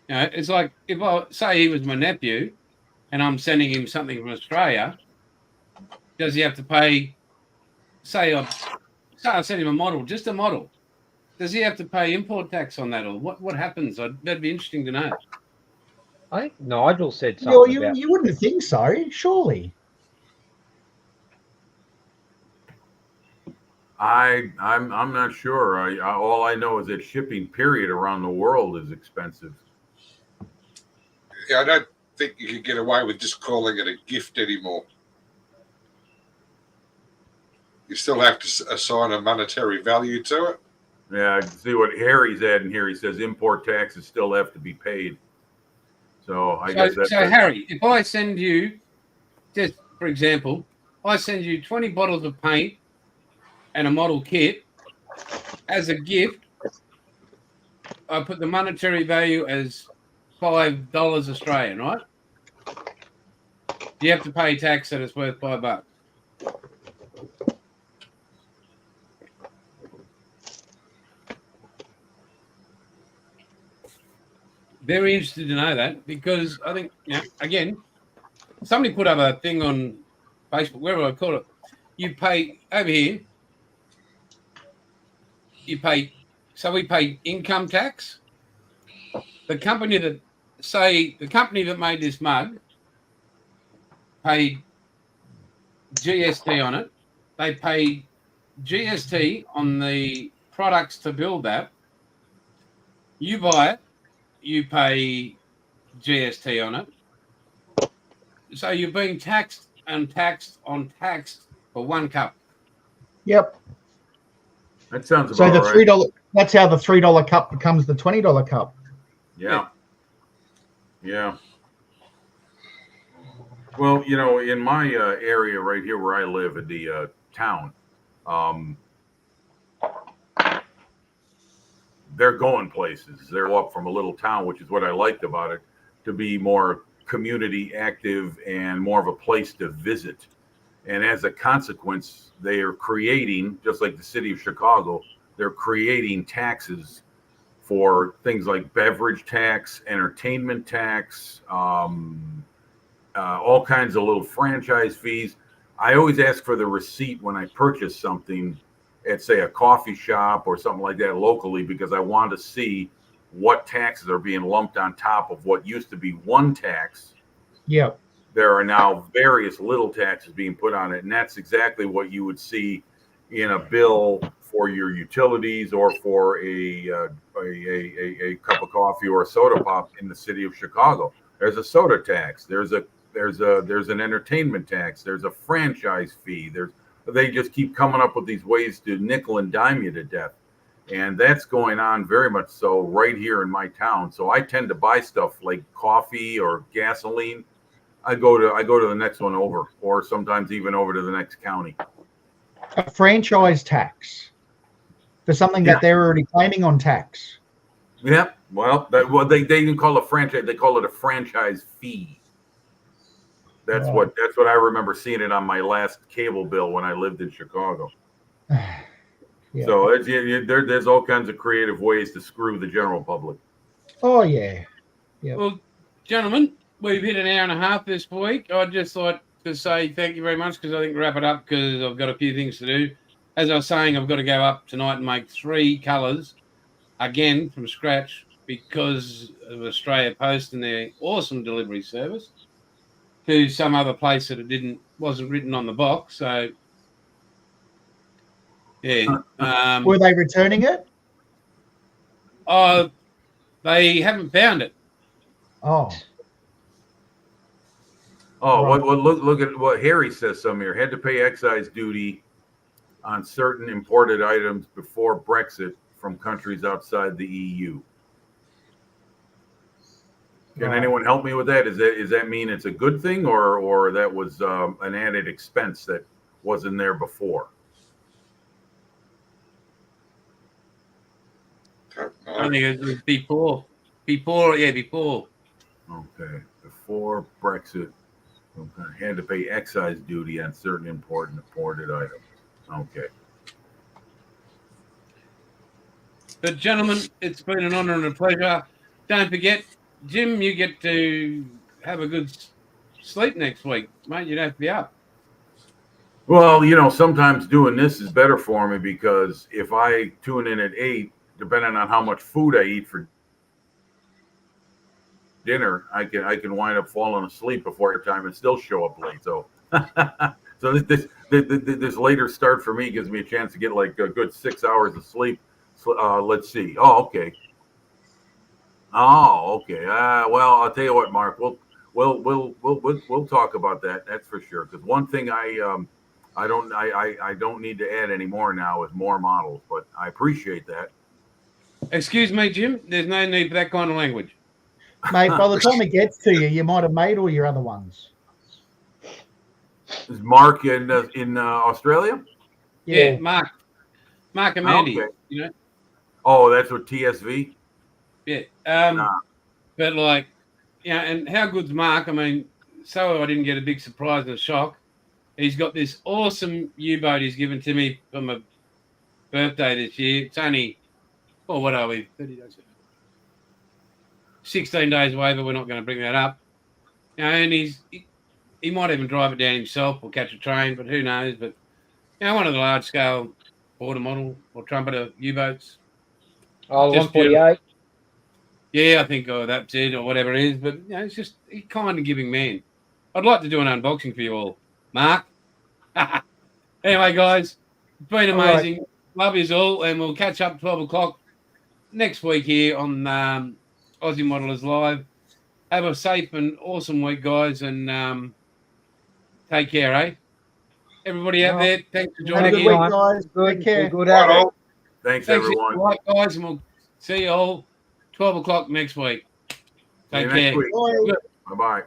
You know, it's like if I say he was my nephew and I'm sending him something from Australia, does he have to pay? Say I send him a model, just a model. Does he have to pay import tax on that, or what happens? That'd be interesting to know. I think Nigel said something You about. you wouldn't think so, surely. I'm not sure. All I know is that shipping period around the world is expensive. Yeah, I don't think you can get away with just calling it a gift anymore. You still have to assign a monetary value to it. Yeah, I can see what Harry's adding here. He says import taxes still have to be paid. So I guess that's so Harry, if I send you, just for example, I send you 20 bottles of paint and a model kit as a gift, I put the monetary value as $5 Australian, right? You have to pay tax that it's worth $5. Very interested to know that, because I think, again, somebody put up a thing on Facebook, wherever I call it. You pay over here. We pay income tax. The company that made this mug paid GST on it. They pay GST on the products to build that. You buy it. You pay GST on it. So you're being taxed and taxed for one cup. Yep. that sounds So about the right. $3. That's how the $3 cup becomes the $20 cup. Yeah. Well, in my area right here where I live in the town, they're going places. They're up from a little town, which is what I liked about it, to be more community active and more of a place to visit. And as a consequence, they are creating, just like the city of Chicago, they're creating taxes for things like beverage tax, entertainment tax, all kinds of little franchise fees. I always ask for the receipt when I purchase something at, say, a coffee shop or something like that locally, because I want to see what taxes are being lumped on top of what used to be one tax. Yep. There are now various little taxes being put on it, and that's exactly what you would see in a bill for your utilities or for a cup of coffee or a soda pop in the city of Chicago. There's a soda tax. There's a there's an entertainment tax. There's a franchise fee. They just keep coming up with these ways to nickel and dime you to death. And that's going on very much so right here in my town. So I tend to buy stuff like coffee or gasoline. I go to the next one over, or sometimes even over to the next county. A franchise tax for something that they're already claiming on tax. Yep. Well, they didn't call it a franchise. They call it a franchise fee. That's Right. what I remember seeing it on my last cable bill when I lived in Chicago. Yeah. So there's all kinds of creative ways to screw the general public. Oh yeah. Well, gentlemen, we've hit an hour and a half this week. I just thought to say thank you very much because I think wrap it up because I've got a few things to do. As I was saying, I've got to go up tonight and make 3 colours again from scratch because of Australia Post and their awesome delivery service to some other place that wasn't written on the box. So yeah, Were they returning it? they haven't found it. Oh. Oh, Right. look at what Harry says some here. Had to pay excise duty on certain imported items before Brexit from countries outside the EU. Can Right. anyone help me with that? Does that mean it's a good thing, or that was an added expense that wasn't there before? I think it was before. Before. Okay, before Brexit, okay, had to pay excise duty on certain imported items. Okay. But gentlemen, it's been an honour and a pleasure. Don't forget, Jim, you get to have a good sleep next week, mate. You don't have to be up. Well, sometimes doing this is better for me because if I tune in at 8, depending on how much food I eat for dinner, I can wind up falling asleep before time and still show up late. So, so this later start for me gives me a chance to get like a good 6 hours of sleep. Let's see. Oh, okay. Well, I'll tell you what, Mark. We'll talk about that. That's for sure. Because one thing I don't need to add anymore now is more models, but I appreciate that. Excuse me, Jim. There's no need for that kind of language. Mate, by the time it gets to you, you might have made all your other ones. Is Mark in Australia? Yeah, Mark and Mandy. Okay. Oh, that's what TSV. Yeah. But and how good's Mark? I mean, so I didn't get a big surprise and a shock. He's got this awesome U-boat he's given to me for my birthday this year. It's only, what are we? 30 days. 16 days away, but we're not going to bring that up. And he might even drive it down himself or catch a train, but who knows? But one of the large-scale border model or trumpeter U-boats. Oh, 148. Yeah, I think that's it or whatever it is. But it's just a kind of giving man. I'd like to do an unboxing for you all, Mark. Anyway, guys, it's been amazing. Right. Love yous all, and we'll catch up 12 o'clock next week here on Aussie Modelers Live. Have a safe and awesome week, guys, and take care, eh? Everybody out there, thanks for Have a joining good in. week, guys. Take care. Good Right, at it. all. Thanks Thanks, everyone. right, guys, and we'll see you all 12 o'clock next week. See you Take next care. week. Bye. Bye bye.